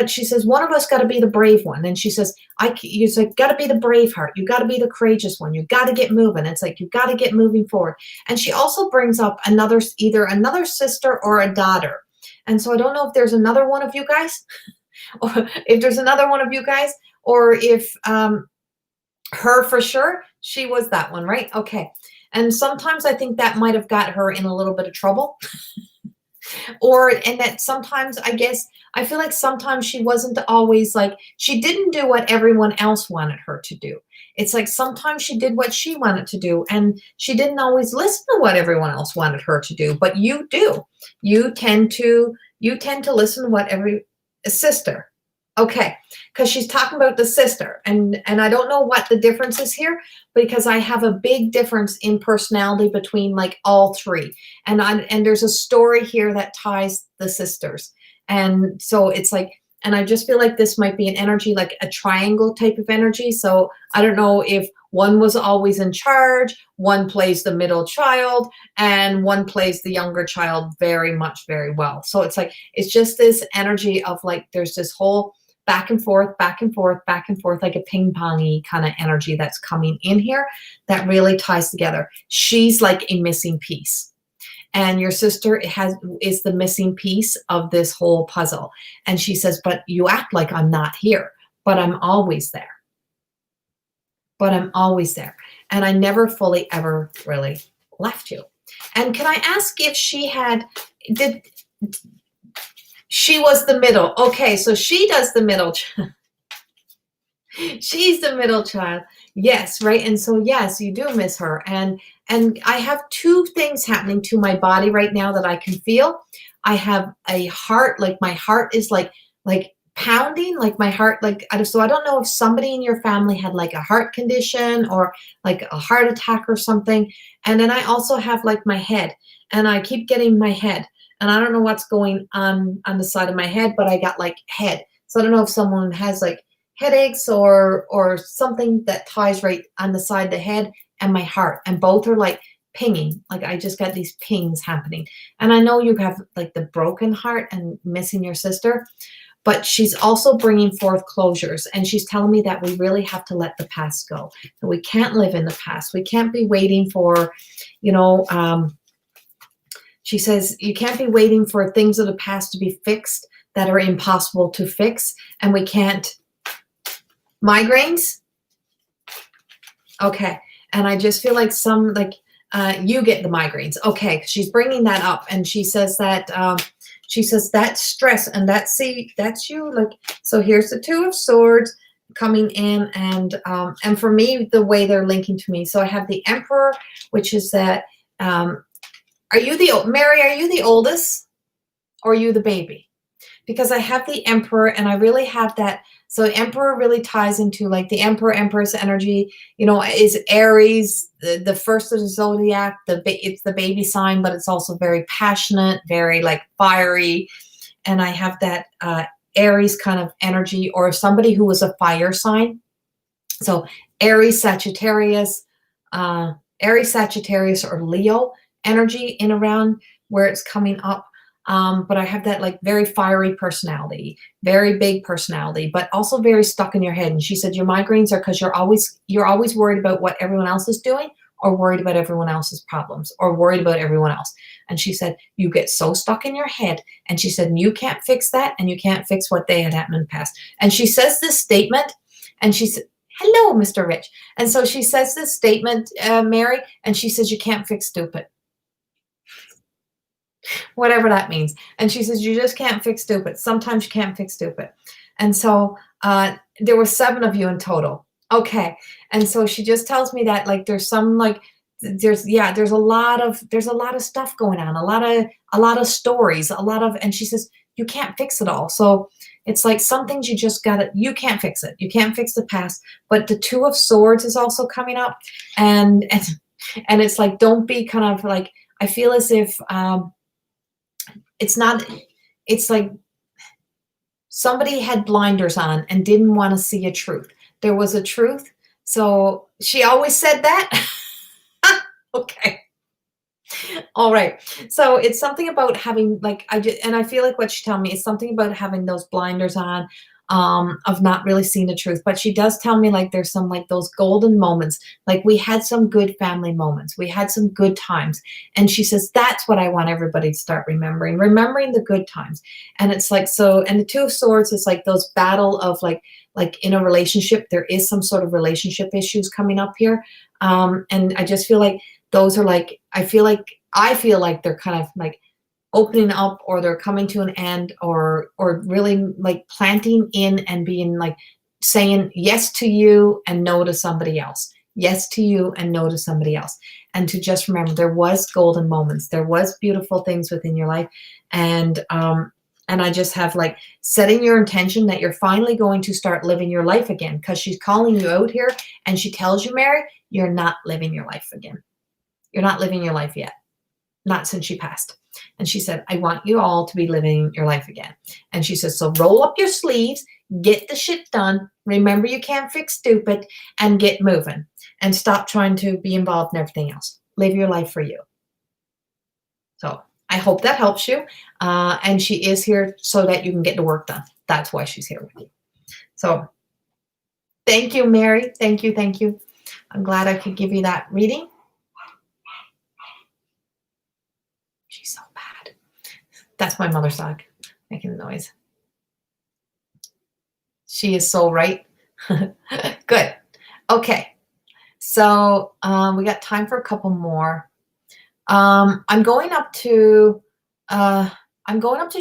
one of us got to be the brave one. And she says, you got to be the brave heart. You got to be the courageous one. You got to get moving. It's like, you got to get moving forward. And she also brings up either another sister or a daughter. And so I don't know if there's another one of you guys, or if there's another one of you guys, or if her for sure, she was that one, right? Okay. And sometimes I think that might have got her in a little bit of trouble. And that sometimes I feel like sometimes she wasn't always like, she didn't do what everyone else wanted her to do. It's like sometimes she did what she wanted to do and she didn't always listen to what everyone else wanted her to do, but you do. You tend to listen to what every sister. Okay, because she's talking about the sister, and I don't know what the difference is here, because I have a big difference in personality between like all three, and there's a story here that ties the sisters, and so it's like And I just feel like this might be an energy, like a triangle type of energy. So I don't know if one was always in charge, one plays the middle child, and one plays the younger child very much, very well. So it's like, it's just this energy of like, there's this whole back and forth, back and forth, back and forth, like a ping pongy kind of energy that's coming in here that really ties together. She's like a missing piece. And your sister is the missing piece of this whole puzzle. And she says, but you act like I'm not here, but I'm always there. But I'm always there. And I never fully ever really left you. And can I ask if she was the middle. Okay, so she does the middle. She's the middle child. Yes, right. And so yes, you do miss her. And I have two things happening to my body right now that I can feel. I have a heart, like my heart is like pounding, like my heart, like, so I don't know if somebody in your family had like a heart condition or like a heart attack or something. And then I also have like my head, and I keep getting my head, and I don't know what's going on the side of my head, but I got like head. So I don't know if someone has like headaches or something that ties right on the side of the head and my heart, and both are like pinging. Like I just got these pings happening. And I know you have like the broken heart and missing your sister, but she's also bringing forth closures. And she's telling me that we really have to let the past go, that we can't live in the past. We can't be waiting for, she says, you can't be waiting for things of the past to be fixed that are impossible to fix. And we can't. Migraines? Okay. And I just feel like you get the migraines. Okay. She's bringing that up. And she says that, that's stress, and that's you. Like, so here's the Two of Swords coming in, and for me, the way they're linking to me. So I have the Emperor, which is that, Mary, are you the oldest, or are you the baby? Because I have the Emperor, and I really have that. So Emperor really ties into like the Empress energy, is Aries, the first of the zodiac. It's the baby sign, but it's also very passionate, very like fiery. And I have that Aries kind of energy, or somebody who was a fire sign. So Aries, Sagittarius, or Leo energy in around where it's coming up. But I have that like very fiery personality, very big personality, but also very stuck in your head. And she said your migraines are because you're always worried about what everyone else is doing, or worried about everyone else's problems, or worried about everyone else. And she said you get so stuck in your head. And she said you can't fix that, and you can't fix what they had happened in the past. And she says this statement, and she said, "Hello, Mr. Rich." And so she says this statement, Mary, and she says you can't fix stupid. Whatever that means. And she says, you just can't fix stupid. Sometimes you can't fix stupid. And so there were 7 of you in total. Okay. And so she just tells me that like there's some like there's a lot of stuff going on, a lot of stories, and she says you can't fix it all. So it's like some things you can't fix it. You can't fix the past. But the Two of Swords is also coming up, and it's like, don't be kind of like, I feel as if it's like somebody had blinders on and didn't want to see a truth. There was a truth. So she always said that. Okay. All right. So it's something about having I feel like what she told me is something about having those blinders on, of not really seeing the truth. But she does tell me like there's some like those golden moments, like we had some good family moments, we had some good times. And she says that's what I want everybody to start remembering the good times. And it's like, so, and the Two of Swords is like those battle of like in a relationship, there is some sort of relationship issues coming up here. And I just feel like those are like, I feel like they're kind of like opening up, or they're coming to an end, or really like planting in and being like saying yes to you and no to somebody else. Yes to you and no to somebody else. And to just remember there was golden moments. There was beautiful things within your life. And I just have like setting your intention that you're finally going to start living your life again, because she's calling you out here, and she tells you, Mary, you're not living your life again. You're not living your life yet. Not since she passed. And she said, I want you all to be living your life again. And she says, so roll up your sleeves, get the shit done. Remember, you can't fix stupid, and get moving and stop trying to be involved in everything else. Live your life for you. So I hope that helps you. And she is here so that you can get the work done. That's why she's here with you. So thank you, Mary. Thank you. Thank you. I'm glad I could give you that reading. She's so bad. That's my mother's dog making the noise. She is so right. Good. Okay. So we got time for a couple more. I'm going up to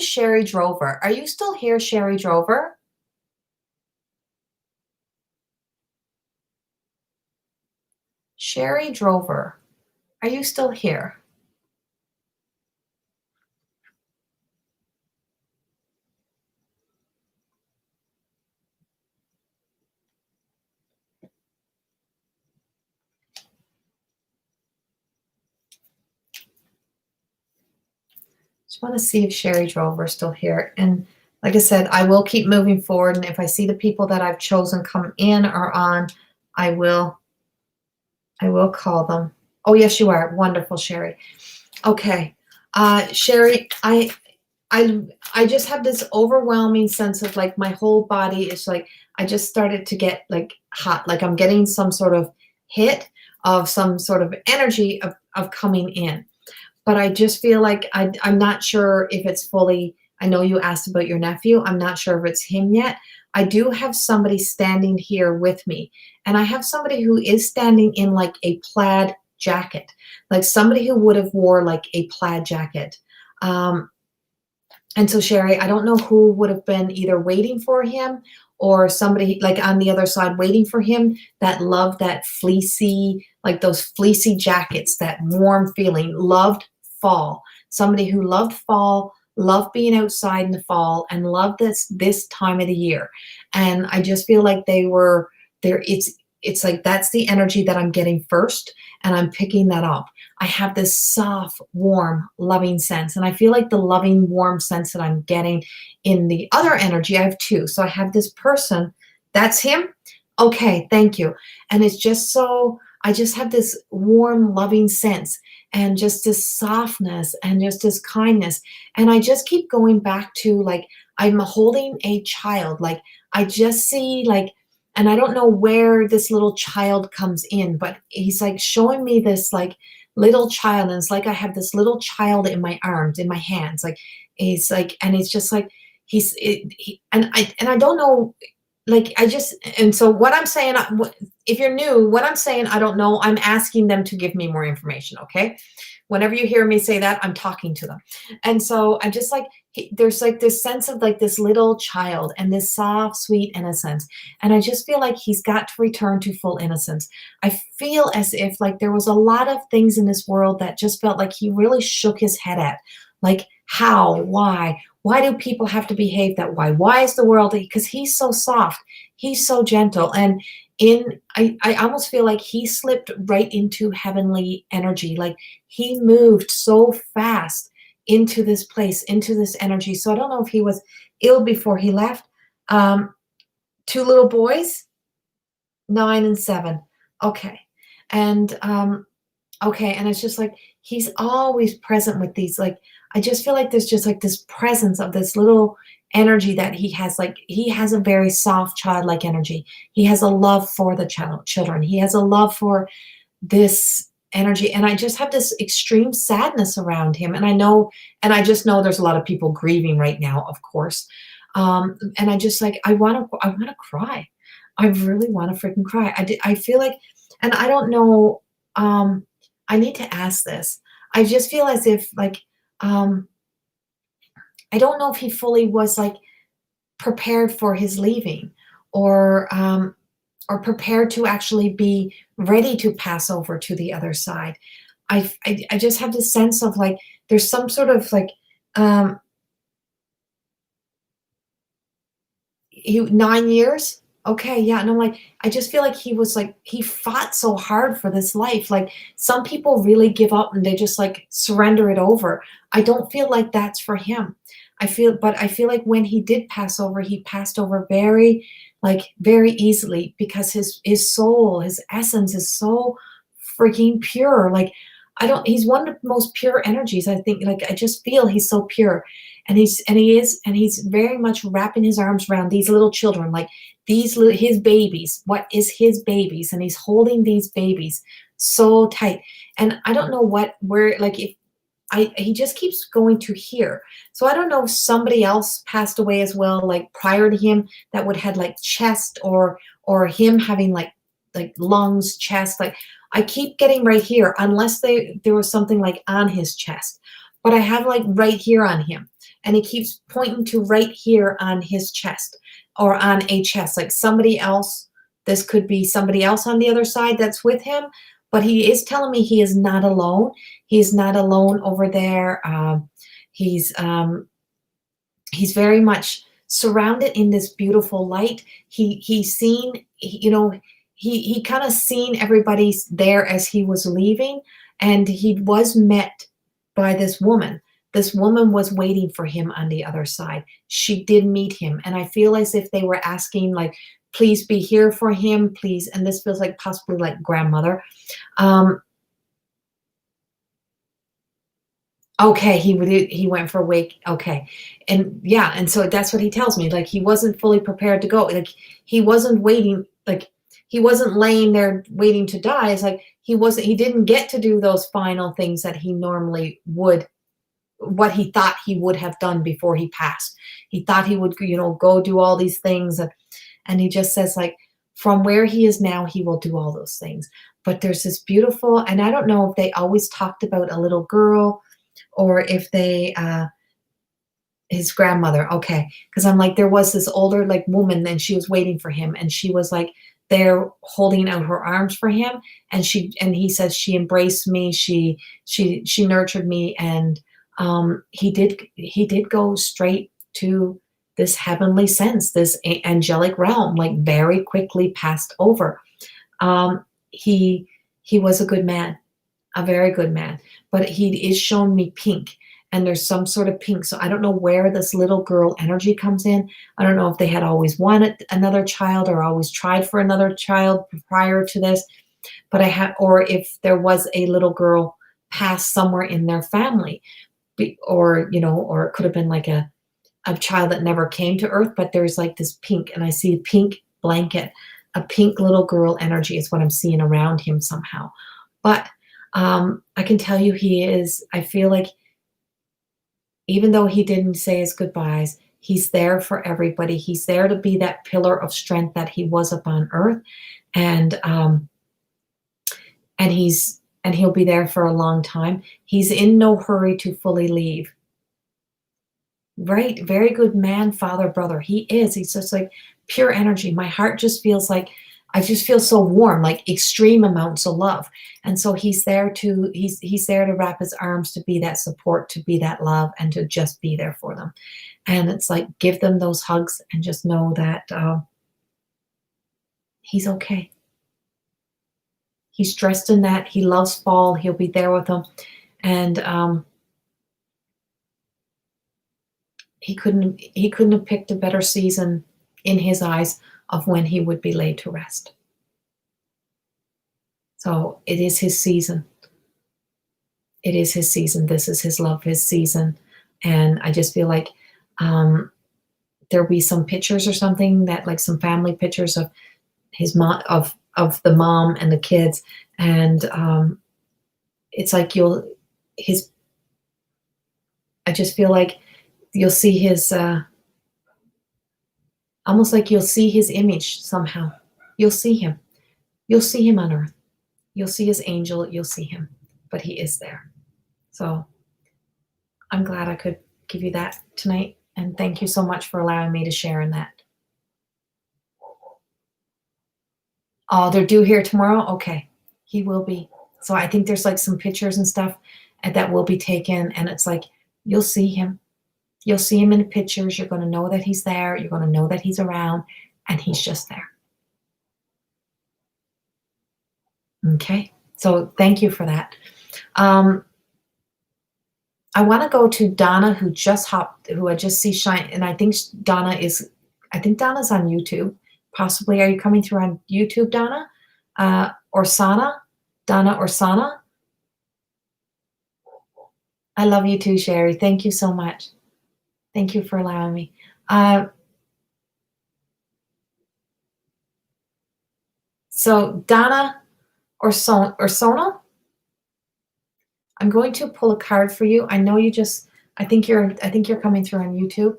Sherry Drover. Are you still here, Sherry Drover? Sherry Drover, are you still here? Just want to see if Sherry Drover is still here. And like I said, I will keep moving forward. And if I see the people that I've chosen come in or on, I will call them. Oh, yes, you are. Wonderful, Sherry. Okay. Sherry, I just have this overwhelming sense of like my whole body is like, I just started to get like hot, like I'm getting some sort of hit of some sort of energy of coming in. But I just feel like I'm not sure if it's fully, I know you asked about your nephew. I'm not sure if it's him yet. I do have somebody standing here with me. And I have somebody who is standing in like a plaid jacket, like somebody who would have wore like a plaid jacket. And so, Sherry, I don't know who would have been either waiting for him or somebody like on the other side waiting for him that loved that fleecy, like those fleecy jackets, that warm feeling, loved fall. Somebody who loved fall, loved being outside in the fall, and loved this time of the year. And I just feel like they were there. It's like that's the energy that I'm getting first, and I'm picking that up. I have this soft, warm, loving sense. And I feel like the loving, warm sense that I'm getting in the other energy, I have two. So I have this person, that's him. Okay, thank you. And it's just so, I just have this warm, loving sense and just this softness and just this kindness. And I just keep going back to like, I'm holding a child. Like I just see like, and I don't know where this little child comes in, but he's like showing me this like little child. And it's like I have this little child in my arms, in my hands. Like he's like, and it's just like and I don't know, like I just, and so what I'm saying, if you're new, what I'm saying, I don't know. I'm asking them to give me more information. Okay. Whenever you hear me say that, I'm talking to them. And so I'm just like, there's like this sense of like this little child and this soft, sweet innocence. And I just feel like he's got to return to full innocence. I feel as if like there was a lot of things in this world that just felt like he really shook his head at. Like how, why do people have to behave that way? Why is the world, because he's so soft, he's so gentle. And I almost feel like he slipped right into heavenly energy. Like he moved so fast into this place, into this energy. So I don't know if he was ill before he left. Two little boys, 9 and 7. Okay. And okay. And it's just like, he's always present with these, like, I just feel like there's just like this presence of this little energy that he has. Like he has a very soft childlike energy. He has a love for the children. He has a love for this energy. And I just have this extreme sadness around him. And I know, and I just know there's a lot of people grieving right now, of course. And I just like, I want to cry. I really want to freaking cry. I feel like, and I don't know, I need to ask this. I just feel as if like, I don't know if he fully was like prepared for his leaving or prepared to actually be ready to pass over to the other side. I just have this sense of like, there's some sort of like, 9 years. Okay, yeah, and I'm like, I just feel like he was like he fought so hard for this life. Like some people really give up and they just like surrender it over. I don't feel like that's for him. I feel like when he did pass over, he passed over very easily because his soul, his essence is so freaking pure. Like he's one of the most pure energies. I think like I just feel he's so pure. And he's very much wrapping his arms around these little children, like his babies, what is his babies, and he's holding these babies so tight. And I don't know where, like, if he just keeps going to here. So I don't know if somebody else passed away as well, like prior to him, that would had like chest, or him having like lungs, chest. Like I keep getting right here, unless there was something like on his chest. But I have like right here on him, and he keeps pointing to right here on his chest, or on a chest, like somebody else. This could be somebody else on the other side that's with him, but he is telling me he is not alone. He's not alone over there. He's he's very much surrounded in this beautiful light. He's seen, he kind of seen everybody there as he was leaving, and he was met by this woman. This woman was waiting for him on the other side. She did meet him, and I feel as if they were asking, like, please be here for him, please. And this feels like possibly like grandmother. Um, Okay, he went for a wake. Okay, and yeah, and so that's what he tells me. Like he wasn't fully prepared to go. Like he wasn't waiting. Like he wasn't laying there waiting to die. It's like he wasn't. He didn't get to do those final things that he normally would. What he thought he would have done before he passed. He thought he would, go do all these things, and he just says like, from where he is now, he will do all those things. But there's this beautiful, and I don't know if they always talked about a little girl, or if they his grandmother. Okay, because I'm like, there was this older like woman, and she was waiting for him, and she was like there holding out her arms for him, and he says she embraced me, she nurtured me, and he did go straight to this heavenly sense, this angelic realm, like very quickly passed over. um he he was a good man, a very good man, but he is showing me pink, and there's some sort of pink. So I don't know where this little girl energy comes in. I don't know if they had always wanted another child or always tried for another child prior to this, but or if there was a little girl passed somewhere in their family, or it could have been like a child that never came to earth, but there's like this pink, and I see a pink blanket, a pink little girl energy is what I'm seeing around him somehow. But I can tell you I feel like even though he didn't say his goodbyes, he's there for everybody. He's there to be that pillar of strength that he was upon earth. And and he'll be there for a long time. He's in no hurry to fully leave. Right? Very good man, father, brother. He is. He's just like pure energy. My heart just feels like I just feel so warm, like extreme amounts of love. And so he's there to wrap his arms, to be that support, to be that love, and to just be there for them. And it's like, give them those hugs and just know that he's okay. He's dressed in that. He loves fall. He'll be there with them. And he couldn't have picked a better season in his eyes of when he would be laid to rest. So it is his season. It is his season. This is his love, his season. And I just feel like there'll be some pictures or something, that like some family pictures of his mom, of the mom and the kids. And it's like I just feel like you'll see his, almost like you'll see his image somehow. You'll see him. You'll see him on earth. You'll see his angel. You'll see him. But he is there. So I'm glad I could give you that tonight. And thank you so much for allowing me to share in that. Oh, they're due here tomorrow? Okay. He will be. So I think there's like some pictures and stuff that will be taken. And it's like, you'll see him. You'll see him in the pictures. You're going to know that he's there. You're going to know that he's around, and he's just there. Okay. So thank you for that. Um, I want to go to Donna, who just hopped, who I just see shine, and I think Donna's on YouTube. Possibly, are you coming through on YouTube, Donna? Or Sana? Donna or Sana? I love you too, Sherry. Thank you so much. Thank you for allowing me. Uh, so Donna or Sona, I'm going to pull a card for you. I know you just. I think you're coming through on YouTube.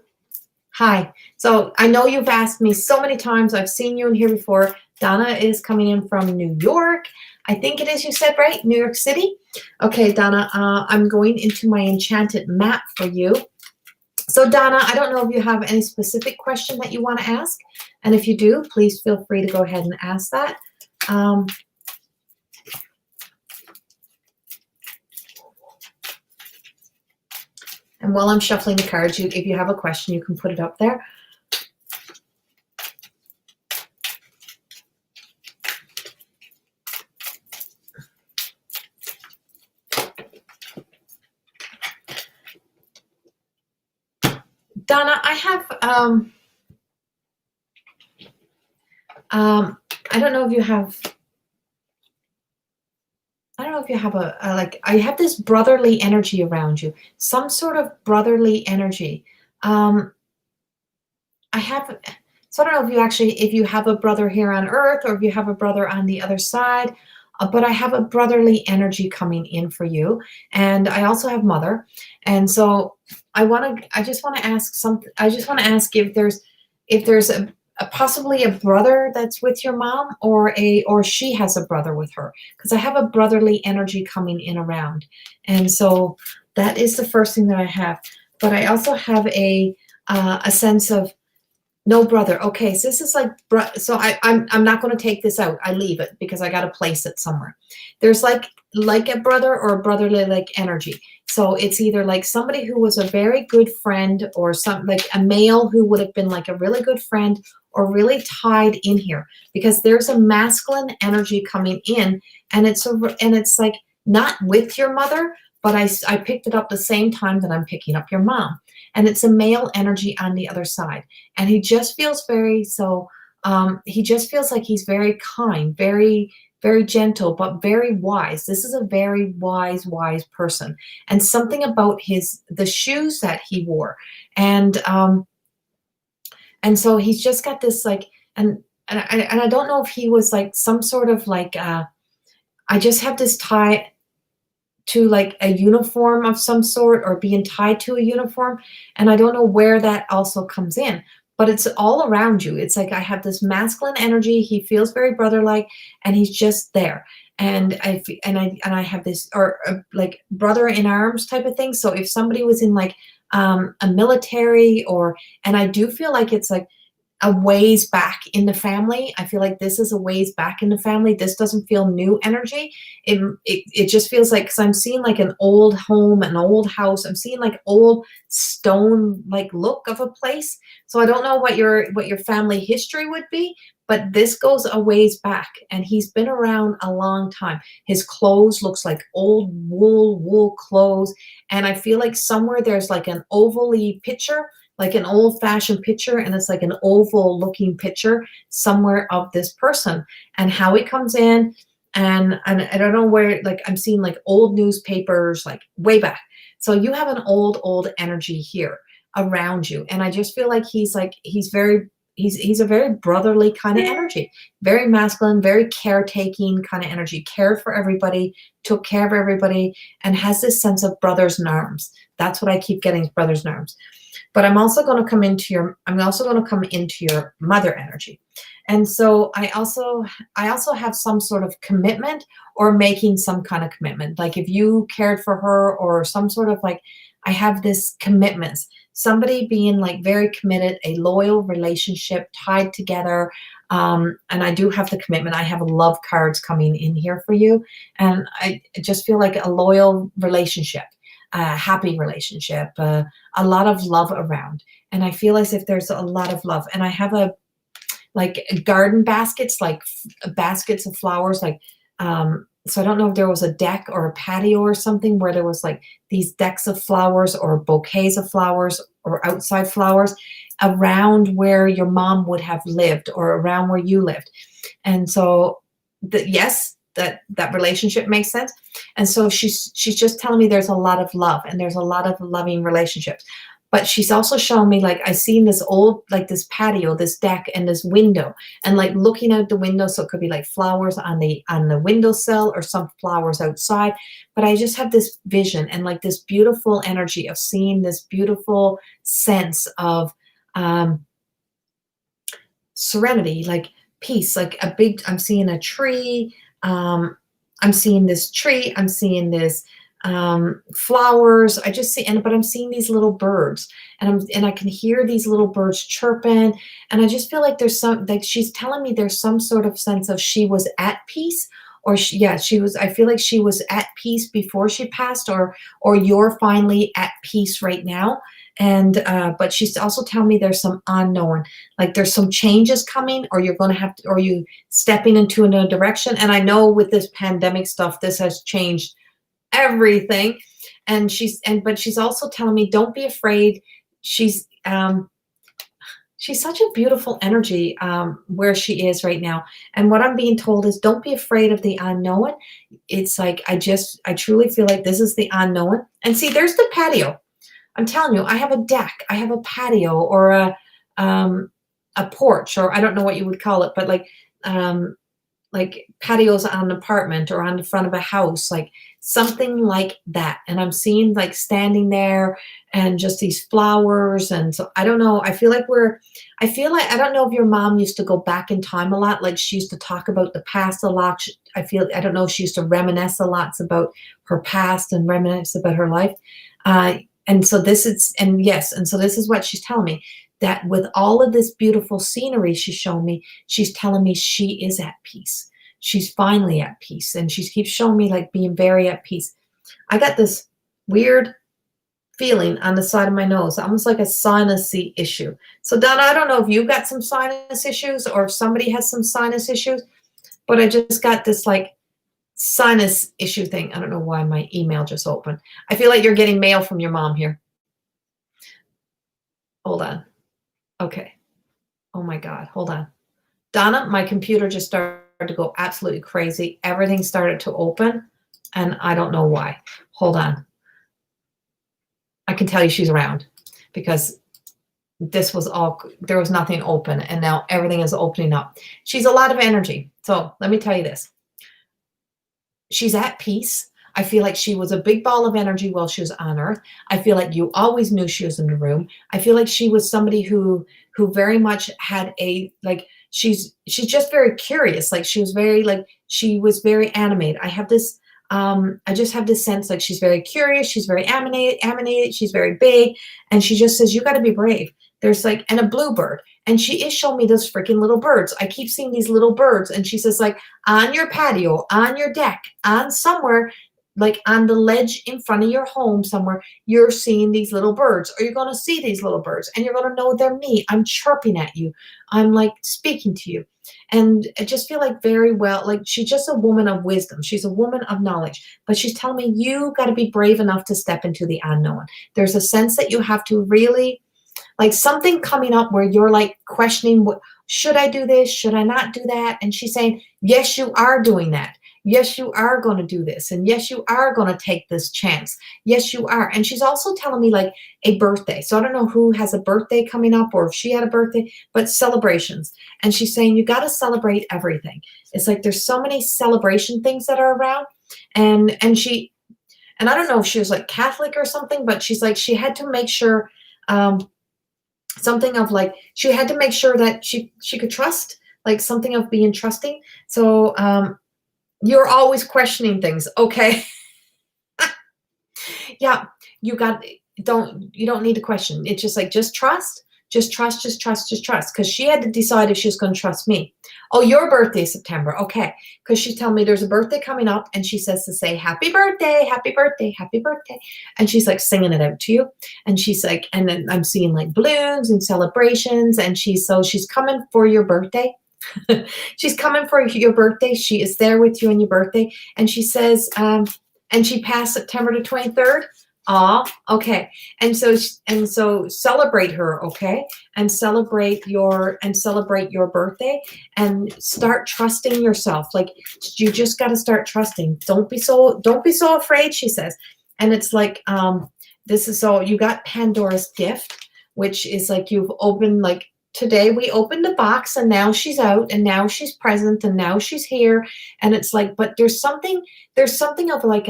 Hi. So I know you've asked me so many times. I've seen you in here before. Donna is coming in from New York. I think it is, you said, right? New York City? Okay, Donna, I'm going into my enchanted map for you. So Donna, I don't know if you have any specific question that you want to ask. And if you do, please feel free to go ahead and ask that. And while I'm shuffling the cards, if you have a question, you can put it up there. Donna, I have, I don't know if you have, I don't know if you have like, I have this brotherly energy around you, some sort of brotherly energy. I have, so I don't know if you actually, if you have a brother here on Earth or if you have a brother on the other side, but I have a brotherly energy coming in for you. And I also have mother. And so I just want to ask something. I just want to ask if there's a possibly a brother that's with your mom, or she has a brother with her, because I have a brotherly energy coming in around. And so that is the first thing that I have. But I also have a sense of no brother. Okay, so this is like, so I'm not going to take this out. I leave it because I got to place it somewhere. There's like a brother or a brotherly like energy. So it's either like somebody who was a very good friend, or some like a male who would have been like a really good friend, or really tied in here, because there's a masculine energy coming in, and it's like not with your mother, but I picked it up the same time that I'm picking up your mom. And it's a male energy on the other side. And he just feels he just feels like he's very kind, very, very gentle, but very wise. This is a very wise person. And something about the shoes that he wore. And so he's just got this like, and I don't know if he was like some sort of like, I just have this tie to like a uniform of some sort, or being tied to a uniform. And I don't know where that also comes in, but it's all around you. It's like I have this masculine energy. He feels very brother-like, and he's just there. And I have this, or like brother in arms type of thing. So if somebody was in like a military, and I do feel like it's like a ways back in the family. I feel like this is a ways back in the family. This doesn't feel new energy. It just feels like, because I'm seeing like an old home, an old house. I'm seeing like old stone like look of a place. So I don't know what your family history would be, but this goes a ways back, and he's been around a long time. His clothes looks like old wool clothes, and I feel like somewhere there's like an ovally picture, like an old-fashioned picture, and it's like an oval looking picture somewhere of this person, and how he comes in, and I don't know where, like I'm seeing like old newspapers, like way back. So you have an old energy here around you, and I just feel like he's a very brotherly kind of energy, very masculine, very caretaking kind of energy, cared for everybody, took care of everybody, and has this sense of brothers in arms. That's what I keep getting, is brothers in arms. But I'm also going to come into your mother energy. And so I also have some sort of commitment, or making some kind of commitment. Like if you cared for her, or some sort of like, I have this commitments, somebody being like very committed, a loyal relationship tied together. And I do have the commitment. I have love cards coming in here for you. And I just feel like a loyal relationship, a happy relationship, a lot of love around. And I feel as if there's a lot of love. And I have like garden baskets, like baskets of flowers, like So I don't know if there was a deck or a patio or something where there was like these decks of flowers or bouquets of flowers or outside flowers around where your mom would have lived or around where you lived. And so yes, that relationship makes sense. And so she's just telling me there's a lot of love and there's a lot of loving relationships. But she's also showing me, like, I seen this old, like this patio, this deck, and this window, and like looking out the window. So it could be like flowers on the windowsill or some flowers outside. But I just have this vision and like this beautiful energy of seeing this beautiful sense of serenity, like peace, like a big, I'm seeing a tree. I'm seeing this tree. I'm seeing this flowers. I just see, but I'm seeing these little birds, and I can hear these little birds chirping, and I just feel like there's some, like she's telling me there's some sort of sense of she was at peace, or she was. I feel like she was at peace before she passed, or you're finally at peace right now. And but she's also telling me there's some unknown, like there's some changes coming, or you're going to have to, or you stepping into another direction. And I know with this pandemic stuff, this has changed everything. And but she's also telling me, don't be afraid. She's such a beautiful energy where she is right now. And what I'm being told is, don't be afraid of the unknown. It's like, I truly feel like this is the unknown. And see, there's the patio. I'm telling you, I have a deck, I have a patio, or a porch, or I don't know what you would call it, but like patios on an apartment or on the front of a house, like something like that. And I'm seeing like standing there and just these flowers. And so I don't know. I feel like I don't know if your mom used to go back in time a lot. Like she used to talk about the past a lot. I don't know if she used to reminisce a lot about her past and reminisce about her life. And so this is what she's telling me, that with all of this beautiful scenery she's showing me, she's telling me she is at peace. She's finally at peace. And she keeps showing me like being very at peace. I got this weird feeling on the side of my nose, almost like a sinusy issue. So Donna, I don't know if you got some sinus issues or if somebody has some sinus issues, but I just got this like sinus issue thing. I don't know why my email just opened. I feel like you're getting mail from your mom here. Hold on. Okay. Oh my God. Hold on. Donna, my computer just started to go absolutely crazy. Everything started to open and I don't know why. Hold on. I can tell you she's around because there was nothing open and now everything is opening up. She's a lot of energy. So let me tell you this. She's at peace. I feel like she was a big ball of energy while she was on Earth. I feel like you always knew she was in the room. I feel like she was somebody who very much had she's just very curious. Like she was very animated. I have this, I just have this sense like she's very curious. She's very animated. She's very big. And she just says, you got to be brave. There's and a bluebird. And she is showing me those freaking little birds. I keep seeing these little birds. And she says, like, on your patio, on your deck, on somewhere, like on the ledge in front of your home somewhere, you're seeing these little birds, or you're going to see these little birds, and you're going to know they're me. I'm chirping at you. I'm like speaking to you. And I just feel like very well, like she's just a woman of wisdom. She's a woman of knowledge, but she's telling me you got to be brave enough to step into the unknown. There's a sense that you have to really, like something coming up where you're like questioning, should I do this? Should I not do that? And she's saying, yes, you are doing that. Yes, you are going to do this. And yes, you are going to take this chance. Yes, you are. And she's also telling me like a birthday. So I don't know who has a birthday coming up or if she had a birthday, but celebrations. And she's saying, you got to celebrate everything. It's like, there's so many celebration things that are around. And I don't know if she was like Catholic or something, but she's like, she had to make sure, something of like, she had to make sure that she could trust, like something of being trusting. So, you're always questioning things. Okay. Yeah. You don't need to question. It's just like, just trust. Because she had to decide if she was going to trust me. Oh, your birthday is September. Okay. Because she's telling me there's a birthday coming up and she says to say, happy birthday, happy birthday, happy birthday. And she's like singing it out to you. And she's like, and then I'm seeing like balloons and celebrations. And she's coming for your birthday. She's coming for your birthday. She is there with you on your birthday. And she says, and she passed September the 23rd. Aw, okay. And so celebrate her, okay? And celebrate your birthday and start trusting yourself. Like you just got to start trusting. Don't be so afraid, she says. And it's like this is so you got Pandora's gift, which is like you've opened like today we opened the box and now she's out and now she's present and now she's here. And it's like, but there's something of like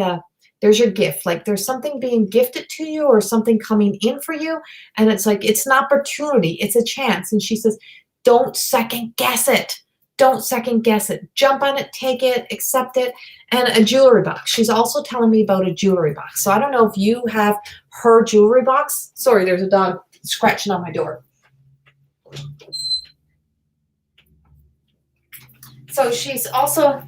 there's your gift. Like there's something being gifted to you or something coming in for you. And it's like, it's an opportunity. It's a chance. And she says, don't second guess it. Don't second guess it. Jump on it, take it, accept it. And a jewelry box. She's also telling me about a jewelry box. So I don't know if you have her jewelry box. Sorry, there's a dog scratching on my door. So she's also,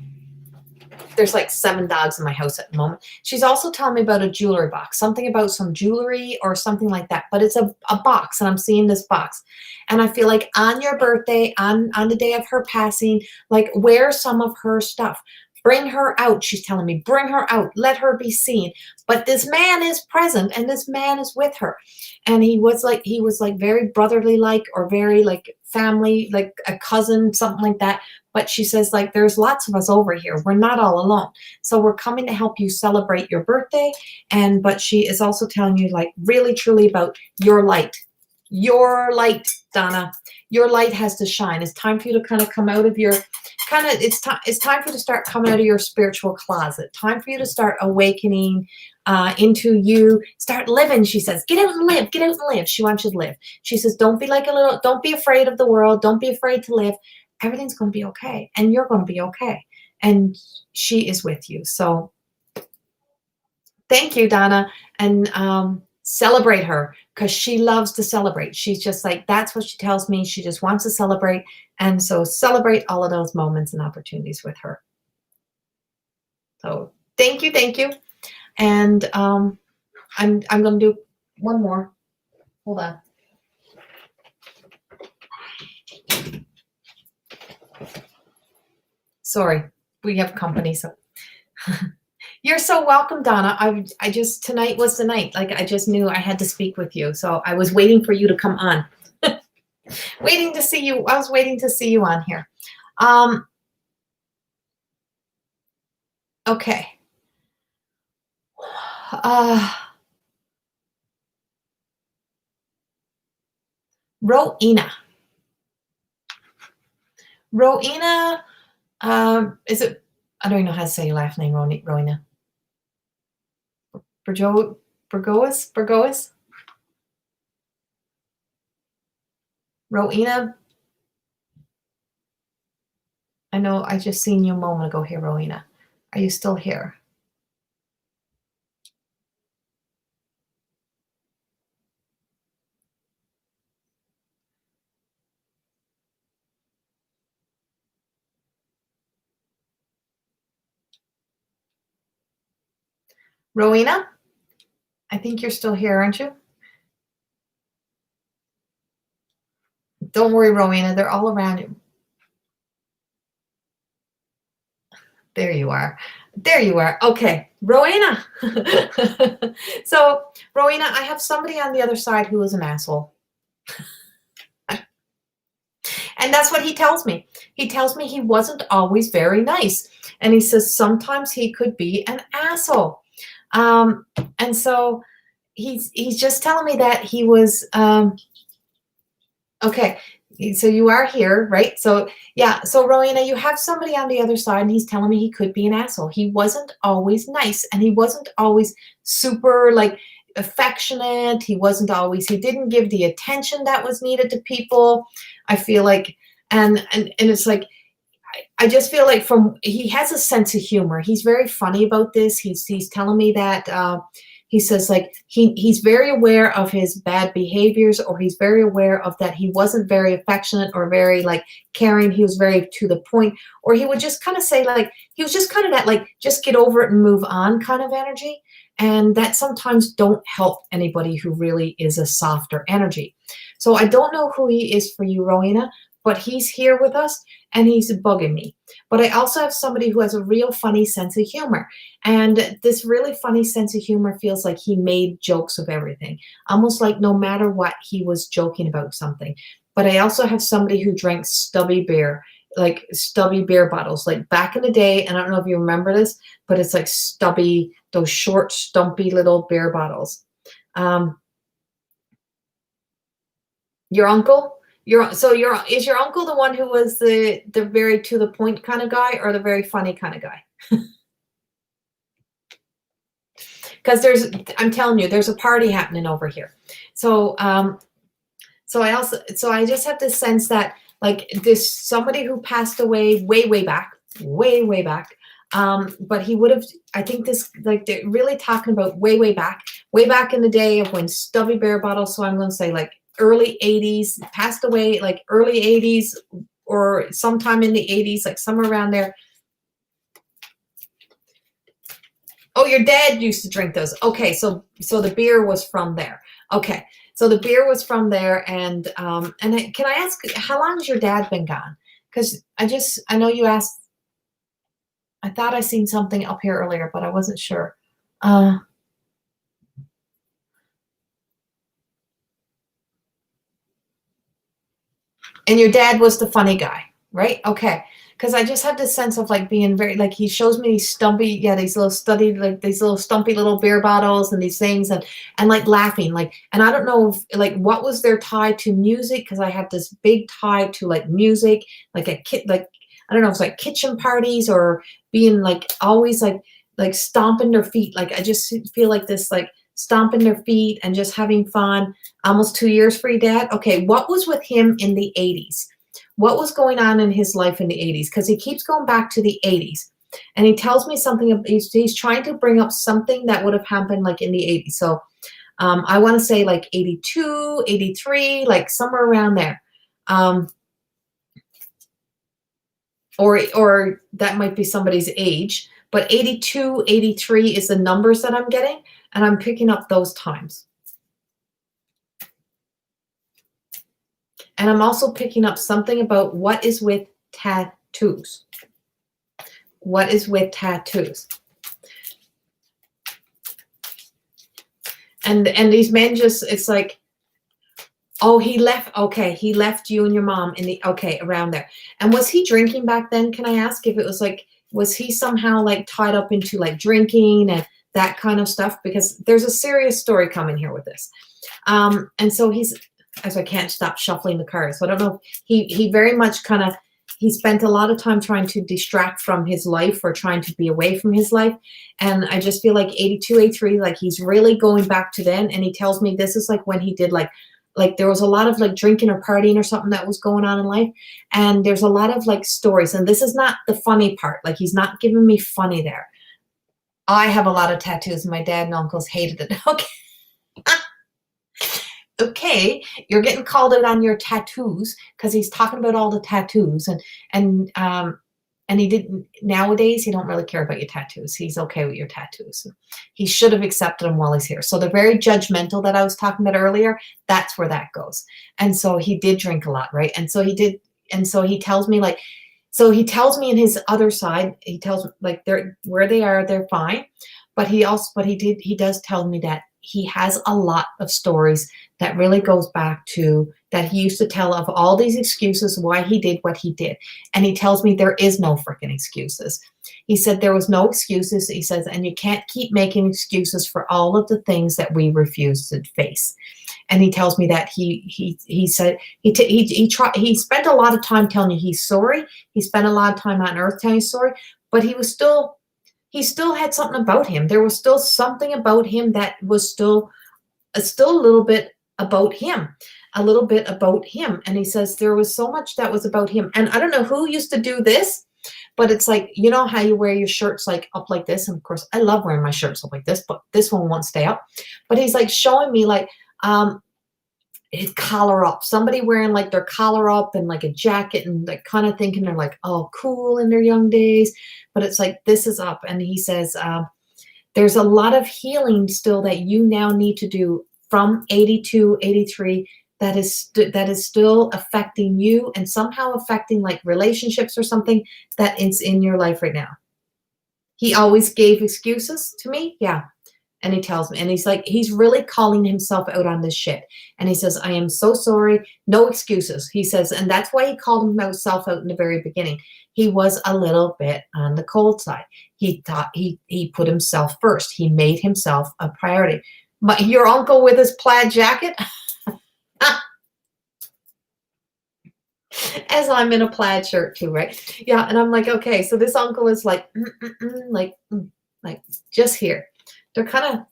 there's like 7 dogs in my house at the moment. She's also telling me about a jewelry box, something about some jewelry or something like that. But it's a box, and I'm seeing this box. And I feel like on your birthday, on the day of her passing, like wear some of her stuff. Bring her out, she's telling me. Bring her out. Let her be seen. But this man is present, and this man is with her. And he was like very brotherly like, or very like family, like a cousin, something like that. But she says, like, there's lots of us over here. We're not all alone. So we're coming to help you celebrate your birthday. But she is also telling you, like, really, truly about your light. Your light, Donna. Your light has to shine. It's time for you to kind of come out of your, it's time for you to start coming out of your spiritual closet. Time for you to start awakening into you. Start living, she says. Get out and live. Get out and live. She wants you to live. She says, don't be afraid of the world. Don't be afraid to live. Everything's going to be okay. And you're going to be okay. And she is with you. So thank you, Donna. And celebrate her, because she loves to celebrate. She's just like, that's what she tells me. She just wants to celebrate. And so celebrate all of those moments and opportunities with her. So thank you. Thank you. And I'm going to do one more. Hold on. Sorry, we have company. So you're so welcome, Donna. I just, tonight was the night. Like I just knew I had to speak with you. So I was waiting for you to come on. Waiting to see you. I was waiting to see you on here. Okay. Rowena. Rowena, is it, I don't even know how to say your last name, Rowena. Burgoas? Rowena? I know I just seen you a moment ago here, Rowena. Are you still here? Rowena? I think you're still here, aren't you? Don't worry, Rowena. They're all around you. There you are. There you are. Okay, Rowena. So, Rowena, I have somebody on the other side who is an asshole. And that's what he tells me. He tells me he wasn't always very nice. And he says sometimes he could be an asshole. And so he's just telling me that he was, okay. So you are here, right? So yeah. So Rowena, you have somebody on the other side and he's telling me he could be an asshole. He wasn't always nice and he wasn't always super like affectionate. He didn't give the attention that was needed to people. I feel like, and it's like, I just feel like he has a sense of humor. He's very funny about this. He's telling me that, he says like he's very aware of his bad behaviors, or he's very aware of that he wasn't very affectionate or very like caring. He was very to the point, or he would just kind of say like, he was just kind of that like, just get over it and move on kind of energy. And that sometimes don't help anybody who really is a softer energy. So I don't know who he is for you, Rowena, but he's here with us and he's bugging me. But I also have somebody who has a real funny sense of humor. And this really funny sense of humor feels like he made jokes of everything, almost like no matter what, he was joking about something. But I also have somebody who drank stubby beer, like stubby beer bottles, like back in the day. And I don't know if you remember this, but it's like stubby, those short, stumpy little beer bottles. Your uncle? Is your uncle the one who was the very to the point kind of guy, or the very funny kind of guy? Because I'm telling you, there's a party happening over here. So I just have this sense that like this somebody who passed away way back, way back. But he would have, I think this, like they're really talking about way back in the day of when stubby beer bottles. So I'm going to say like early 80s, passed away like early 80s or sometime in the 80s, like somewhere around there. Oh, your dad used to drink those. Okay, so the beer was from there. Okay, so the beer was from there, and can I ask how long has your dad been gone? Because I know you asked. I thought I seen something up here earlier, but I wasn't sure. And your dad was the funny guy, right? Okay. Because I just have this sense of like being very, like he shows me these stumpy, these little stumpy little beer bottles and these things and like laughing, like, and I don't know if, like what was their tie to music, because I have this big tie to like music, like a kid, like, I don't know if it's like kitchen parties or being like always like stomping their feet. Like I just feel like this, like stomping their feet and just having fun. Almost 2 years for your dad. Okay, what was with him in the 80s? What was going on in his life in the 80s? Because he keeps going back to the 80s. And he tells me something, he's trying to bring up something that would have happened like in the 80s. So I want to say like 82, 83, like somewhere around there. Or that might be somebody's age. But 82, 83 is the numbers that I'm getting. And I'm picking up those times. And I'm also picking up something about what is with tattoos. What is with tattoos? And these men just, it's like, oh, he left. Okay, he left you and your mom in the, okay, around there. And was he drinking back then? Can I ask if it was like, was he somehow like tied up into like drinking and that kind of stuff? Because there's a serious story coming here with this. And so he's, as I can't stop shuffling the cards. So I don't know if he very much kind of, he spent a lot of time trying to distract from his life or trying to be away from his life. And I just feel like 82, 83, like he's really going back to then. And he tells me this is like when he did like there was a lot of like drinking or partying or something that was going on in life. And there's a lot of like stories. And this is not the funny part. Like he's not giving me funny there. I have a lot of tattoos. My dad and uncles hated it. Okay. Okay, you're getting called out on your tattoos because he's talking about all the tattoos and he didn't, nowadays he don't really care about your tattoos. He's okay with your tattoos. He should have accepted them while he's here. So the very judgmental that I was talking about earlier, that's where that goes. And so he did drink a lot, right? And so he did, and so he tells me like, so he tells me in his other side, he tells me like they're where they are, they're fine. But he does tell me that he has a lot of stories that really goes back to that he used to tell of all these excuses why he did what he did. And he tells me there is no freaking excuses. He said there was no excuses. He says, and you can't keep making excuses for all of the things that we refuse to face. And he tells me that he said he spent a lot of time telling you he's sorry. He spent a lot of time on earth telling you sorry, but he still had something about him. There was still something about him that was still a little bit about him, And he says there was so much that was about him. And I don't know who used to do this, but it's like, you know how you wear your shirts like up like this. And of course I love wearing my shirts up like this, but this one won't stay up. But he's like showing me like, his collar up, somebody wearing like their collar up and like a jacket and like kind of thinking they're like, oh, cool in their young days. But it's like, this is up. And he says, there's a lot of healing still that you now need to do from 82, 83 that is still affecting you and somehow affecting like relationships or something that is in your life right now. He always gave excuses to me. Yeah. And he tells me, and he's like, he's really calling himself out on this shit. And he says, I am so sorry. No excuses. He says, and that's why he called himself out in the very beginning. He was a little bit on the cold side. He thought he put himself first. He made himself a priority. Your uncle with his plaid jacket, as I'm in a plaid shirt too, right? Yeah. And I'm like, okay, so this uncle is like, like just here. They're kind of,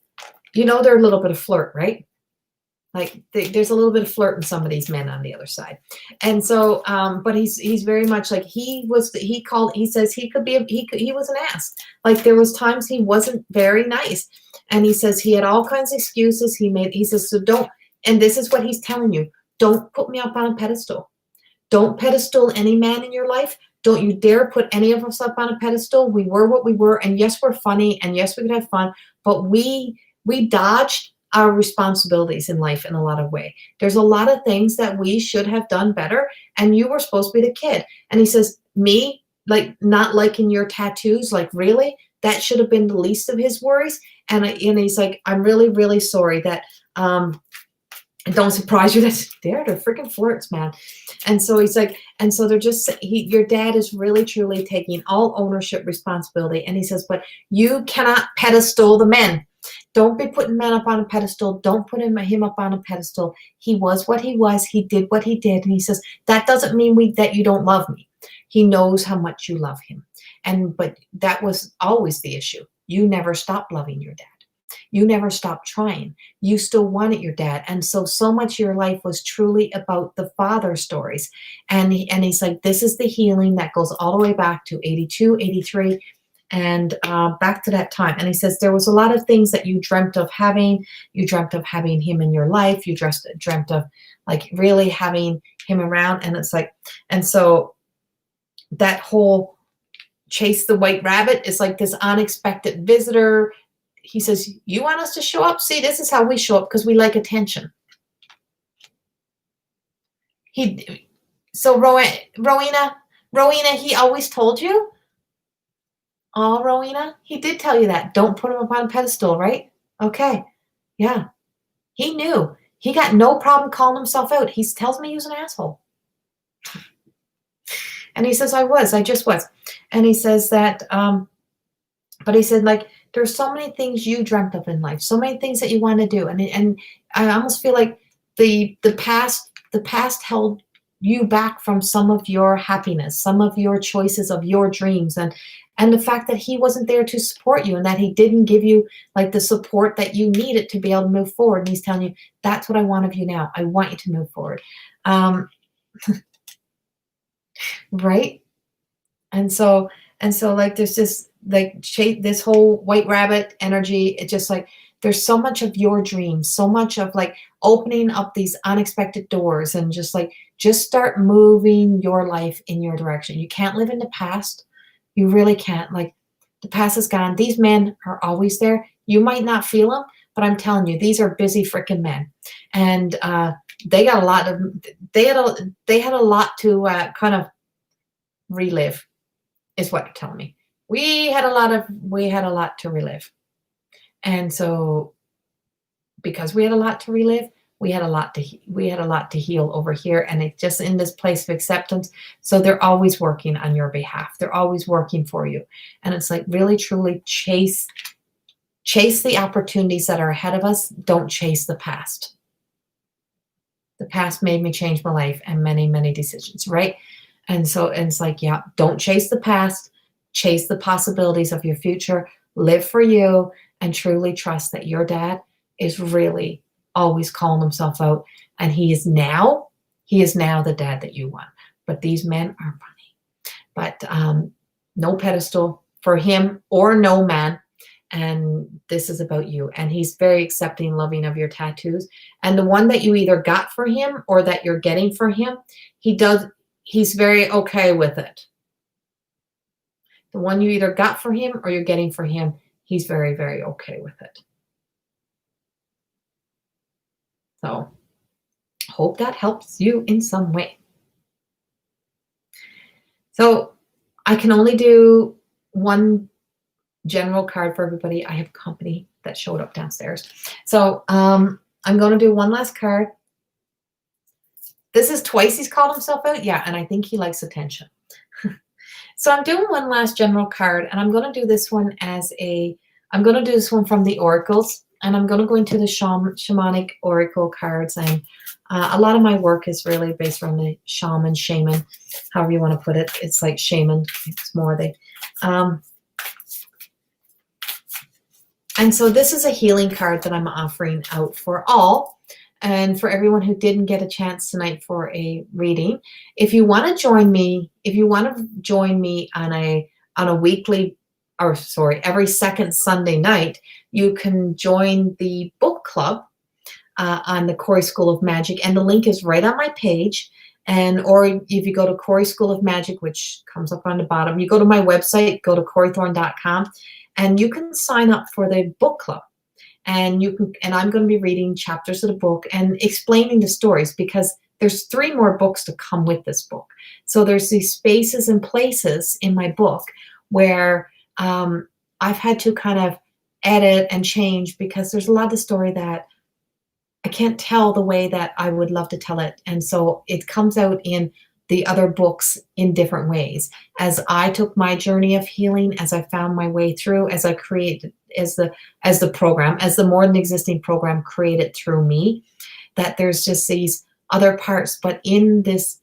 they're a little bit of flirt, right? Like there's a little bit of flirt in some of these men on the other side. And so, but he's very much like he says he could be, he was an ass. Like there was times he wasn't very nice. And he says he had all kinds of excuses he says, so don't, and this is what he's telling you, don't put me up on a pedestal. Don't pedestal any man in your life. Don't you dare put any of us up on a pedestal. We were what we were. And yes, we're funny. And yes, we could have fun. But we dodged our responsibilities in life in a lot of ways. There's a lot of things that we should have done better. And you were supposed to be the kid. And he says, me, like not liking your tattoos, like really? That should have been the least of his worries. And he's like, I'm really, really sorry that don't surprise you. They're freaking flirts, man. And so he's like, and so they're just, your dad is really, truly taking all ownership responsibility. And he says, but you cannot pedestal the men. Don't be putting men up on a pedestal. Don't put him up on a pedestal. He was what he was. He did what he did. And he says, that doesn't mean that you don't love me. He knows how much you love him. But that was always the issue. You never stopped loving your dad. You never stopped trying. You still wanted your dad. And so much of your life was truly about the father stories. And he's like, this is the healing that goes all the way back to 82, 83, and back to that time. And he says, there was a lot of things that you dreamt of having. You dreamt of having him in your life. You dreamt of like really having him around. And it's like, and so that whole chase the white rabbit is like this unexpected visitor. He says, you want us to show up? See, this is how we show up because we like attention. So Rowena, he always told you? Oh, Rowena, he did tell you that. Don't put him up on a pedestal, right? Okay. Yeah. He knew. He got no problem calling himself out. He tells me he was an asshole. And he says, I just was. And he says that, but he said, like, there's so many things you dreamt of in life, so many things that you want to do. And I almost feel like the past held you back from some of your happiness, some of your choices of your dreams. And the fact that he wasn't there to support you and that he didn't give you like the support that you needed to be able to move forward. And he's telling you, that's what I want of you now. I want you to move forward. Right. And so like, there's just like this whole white rabbit energy. It's just like, there's so much of your dreams, so much of like opening up these unexpected doors and just start moving your life in your direction. You can't live in the past. You really can't. Like the past is gone. These men are always there. You might not feel them, but I'm telling you, these are busy freaking men. And they got a lot of, they had a lot to kind of relive is what you're telling me. We had a lot to relive. And so because we had a lot to relive, we had a lot to heal over here. And it's just in this place of acceptance. So they're always working on your behalf. They're always working for you. And it's like really, truly chase the opportunities that are ahead of us. Don't chase the past. The past made me change my life and many, many decisions, right? And it's like, yeah, don't chase the past. Chase the possibilities of your future. Live for you and truly trust that your dad is really always calling himself out. And he is now the dad that you want. But these men are funny. But no pedestal for him or no man. And this is about you. And he's very accepting, loving of your tattoos. And the one that you either got for him or that you're getting for him, he's very okay with it. The one you either got for him or you're getting for him, he's very, very okay with it. So hope that helps you in some way. So I can only do one general card for everybody. I have company that showed up downstairs. So I'm going to do one last card. This is twice he's called himself out. Yeah, and I think he likes attention. So I'm doing one last general card, and I'm going to do this one I'm going to do this one from the oracles, and I'm going to go into the shamanic oracle cards. And a lot of my work is really based on the shaman, however you want to put it. It's like shaman. It's more and so this is a healing card that I'm offering out for all. And for everyone who didn't get a chance tonight for a reading, if you want to join me, on a weekly, or sorry, every second Sunday night, you can join the book club on the Corrie School of Magic, and the link is right on my page. Or if you go to Corrie School of Magic, which comes up on the bottom, you go to my website, go to CorrieThorne.com, and you can sign up for the book club. And I'm going to be reading chapters of the book and explaining the stories, because there's 3 more books to come with this book. So there's these spaces and places in my book where I've had to kind of edit and change, because there's a lot of the story that I can't tell the way that I would love to tell it. And so it comes out in the other books in different ways. As I took my journey of healing, as I found my way through, as I created, as the more than existing program created through me, that there's just these other parts. But in this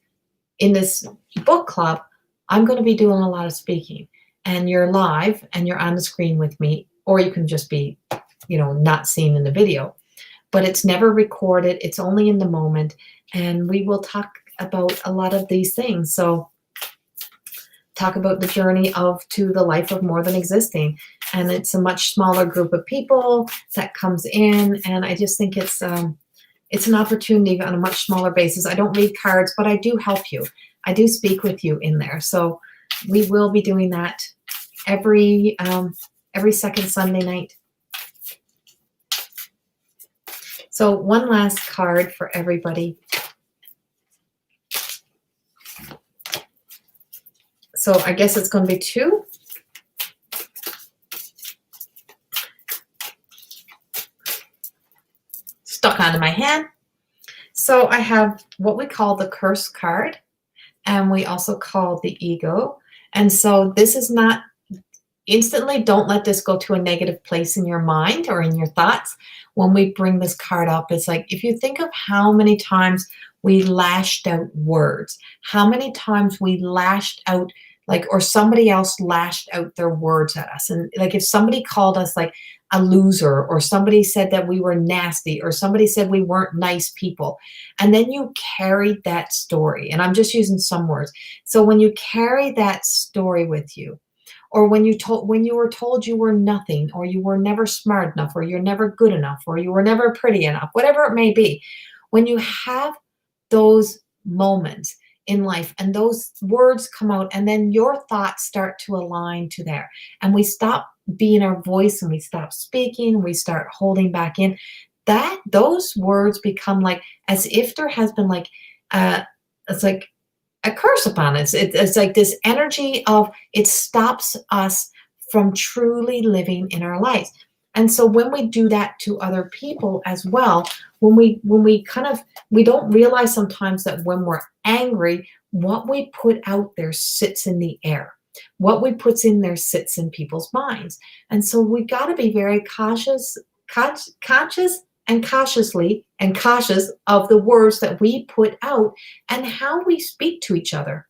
book club, I'm going to be doing a lot of speaking, and you're live and you're on the screen with me, or you can just be, not seen in the video, but it's never recorded. It's only in the moment. And we will talk about a lot of these things. So talk about the journey to the life of more than existing. And it's a much smaller group of people that comes in. And I just think it's an opportunity on a much smaller basis. I don't read cards, but I do help you. I do speak with you in there. So we will be doing that every second Sunday night. So one last card for everybody. So I guess it's going to be 2. Stuck onto my hand. So I have what we call the curse card, and we also call the ego. And so this is not instantly, don't let this go to a negative place in your mind or in your thoughts. When we bring this card up, it's like, if you think of how many times we lashed out words, how many times we lashed out, or somebody else lashed out their words at us. And if somebody called us a loser, or somebody said that we were nasty, or somebody said we weren't nice people, and then you carried that story, and I'm just using some words. So when you carry that story with you, or when you were told you were nothing, or you were never smart enough, or you're never good enough, or you were never pretty enough, whatever it may be, when you have those moments in life and those words come out, and then your thoughts start to align to there, and we stop being our voice, and we stop speaking, and we start holding back in, that those words become as if there has been it's like a curse upon us. It's like this energy of, it stops us from truly living in our lives. And so when we do that to other people as well, when we don't realize sometimes that when we're angry, what we put out there sits in the air. What we put in there sits in people's minds. And so we got to be very conscious and cautious of the words that we put out and how we speak to each other.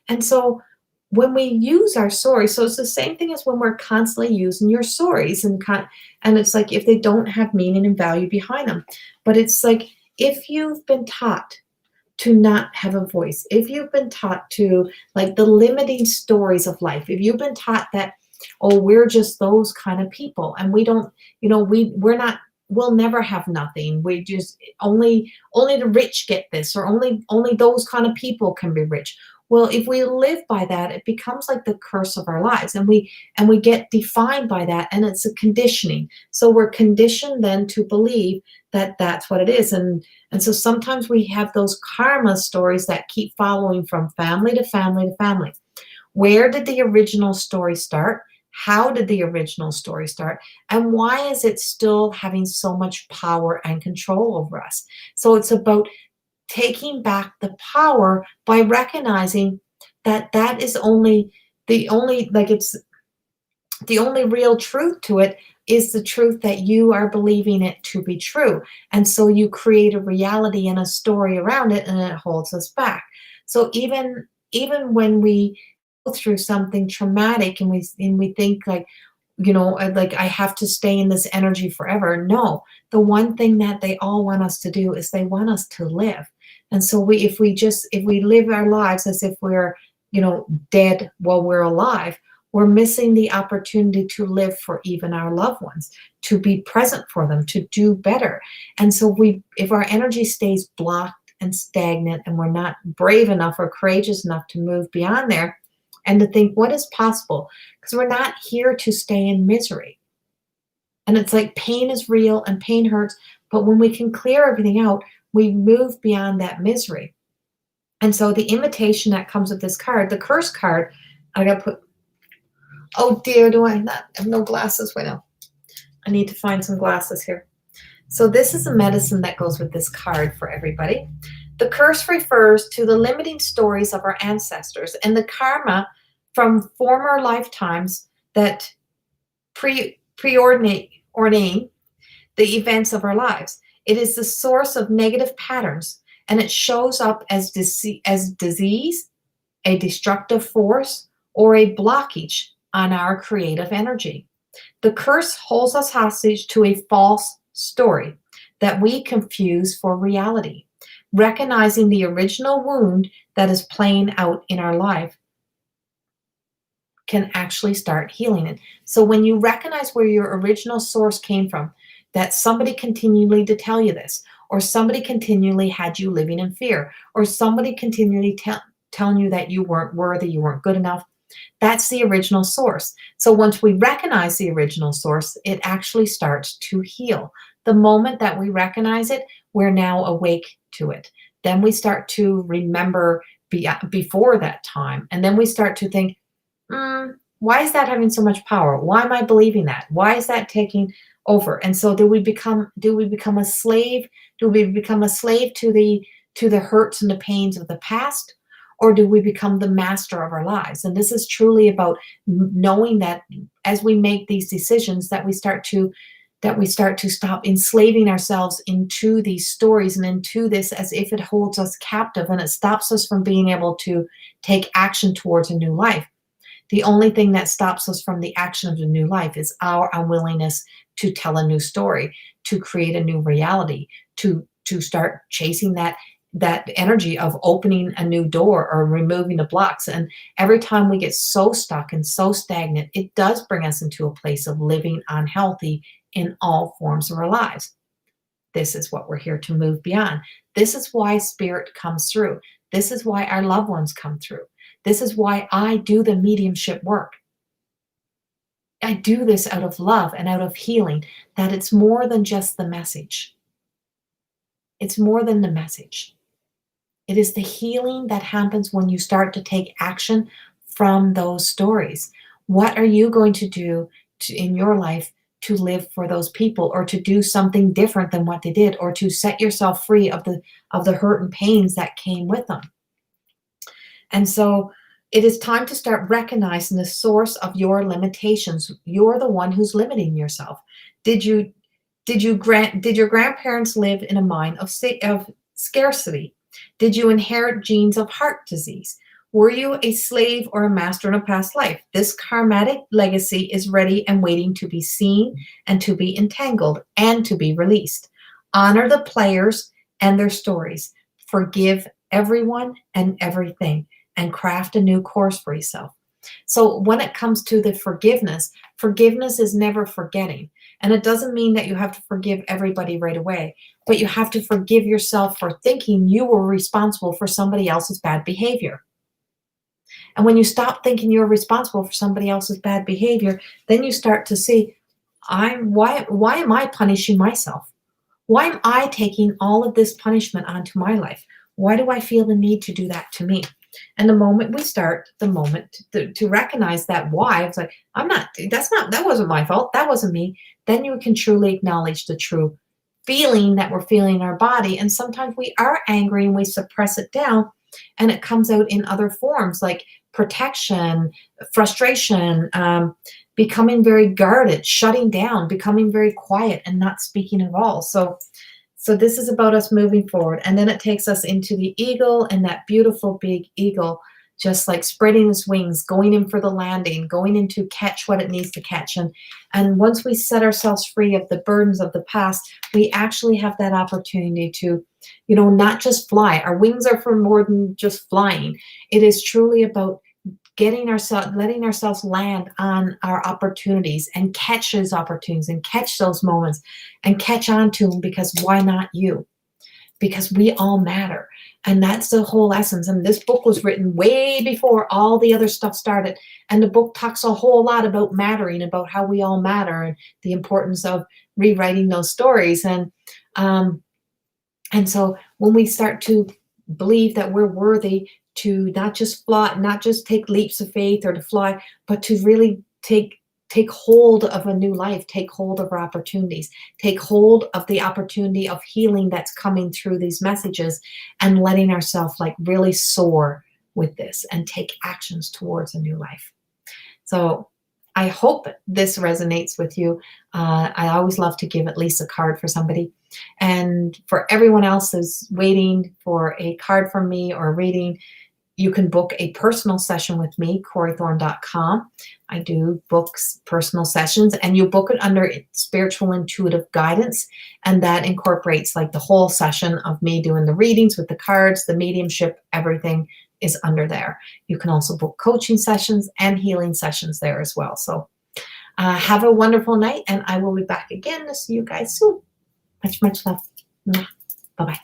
And so when we use our stories, so it's the same thing as when we're constantly using your stories, and it's like, if they don't have meaning and value behind them. But it's like, if you've been taught to not have a voice, if you've been taught to the limiting stories of life, if you've been taught that, oh, we're just those kind of people, and we don't, we'll never have nothing. We just only the rich get this, or only those kind of people can be rich. Well, if we live by that, it becomes like the curse of our lives, and we get defined by that, and it's a conditioning. So we're conditioned then to believe that that's what it is, and so sometimes we have those karma stories that keep following from family to family to family. Where did the original story start? How did the original story start? And why is it still having so much power and control over us? So it's about taking back the power by recognizing that that is only the only, like, it's the only real truth to it is the truth that you are believing it to be true. And so you create a reality and a story around it, and it holds us back. So even when we go through something traumatic, and we think like, like, I have to stay in this energy forever. No, the one thing that they all want us to do is they want us to live. And so if we live our lives as if we're, dead while we're alive, we're missing the opportunity to live for even our loved ones, to be present for them, to do better. And so if our energy stays blocked and stagnant, and we're not brave enough or courageous enough to move beyond there and to think what is possible, because we're not here to stay in misery. And it's like pain is real and pain hurts, but when we can clear everything out, we move beyond that misery. And so the invitation that comes with this card, the curse card, I gotta put, oh dear, do I not have no glasses right now? I need to find some glasses here. So this is a medicine that goes with this card for everybody. The curse refers to the limiting stories of our ancestors and the karma from former lifetimes that preordain the events of our lives. It is the source of negative patterns, and it shows up as disease, a destructive force, or a blockage on our creative energy. The curse holds us hostage to a false story that we confuse for reality. Recognizing the original wound that is playing out in our life can actually start healing it. So when you recognize where your original source came from, that somebody continually to tell you this, or somebody continually had you living in fear, or somebody continually telling you that you weren't worthy, you weren't good enough, that's the original source. So once we recognize the original source, it actually starts to heal. The moment that we recognize it, we're now awake to it. Then we start to remember before that time. And then we start to think, why is that having so much power? Why am I believing that? Why is that taking over? And so do we become a slave? Do we become a slave to the hurts and the pains of the past? Or do we become the master of our lives? And this is truly about knowing that as we make these decisions, that we start to stop enslaving ourselves into these stories and into this as if it holds us captive, and it stops us from being able to take action towards a new life. The only thing that stops us from the action of the new life is our unwillingness to tell a new story, to create a new reality, to start chasing that energy of opening a new door or removing the blocks. And every time we get so stuck and so stagnant, it does bring us into a place of living unhealthy in all forms of our lives. This is what we're here to move beyond. This is why spirit comes through. This is why our loved ones come through. This is why I do the mediumship work. I do this out of love and out of healing, that it's more than just the message. It's more than the message. It is the healing that happens when you start to take action from those stories. What are you going to do in your life to live for those people, or to do something different than what they did, or to set yourself free of the hurt and pains that came with them? And so it is time to start recognizing the source of your limitations. You're the one who's limiting yourself. Did your grandparents live in a mind of scarcity? Did you inherit genes of heart disease? Were you a slave or a master in a past life? This karmatic legacy is ready and waiting to be seen and to be entangled and to be released. Honor the players and their stories. Forgive everyone and everything, and craft a new course for yourself. So when it comes to the forgiveness is never forgetting. And it doesn't mean that you have to forgive everybody right away, but you have to forgive yourself for thinking you were responsible for somebody else's bad behavior. And when you stop thinking you're responsible for somebody else's bad behavior, then you start to see, why am I punishing myself? Why am I taking all of this punishment onto my life? Why do I feel the need to do that to me? And the moment we start, to recognize that why, it's like, that wasn't my fault. That wasn't me. Then you can truly acknowledge the true feeling that we're feeling in our body. And sometimes we are angry and we suppress it down, and it comes out in other forms like protection, frustration, becoming very guarded, shutting down, becoming very quiet and not speaking at all. So this is about us moving forward. And then it takes us into the eagle, and that beautiful big eagle, just like spreading its wings, going in for the landing, going in to catch what it needs to catch. And once we set ourselves free of the burdens of the past, we actually have that opportunity to, not just fly. Our wings are for more than just flying. It is truly about letting ourselves land on our opportunities and catch those opportunities and catch those moments and catch on to them, because why not you? Because we all matter. And that's the whole essence. And this book was written way before all the other stuff started. And the book talks a whole lot about mattering, about how we all matter and the importance of rewriting those stories. And so when we start to believe that we're worthy to not just fly, not just take leaps of faith or to fly, but to really take hold of a new life, take hold of our opportunities, take hold of the opportunity of healing that's coming through these messages, and letting ourselves like really soar with this and take actions towards a new life. So I hope this resonates with you. I always love to give at least a card for somebody. And for everyone else who's waiting for a card from me or a reading, you can book a personal session with me, CorrieThorne.com. I do books, personal sessions, and you book it under spiritual intuitive guidance. And that incorporates like the whole session of me doing the readings with the cards, the mediumship, everything is under there. You can also book coaching sessions and healing sessions there as well. So have a wonderful night, and I will be back again to see you guys soon. Much, much love. Bye-bye.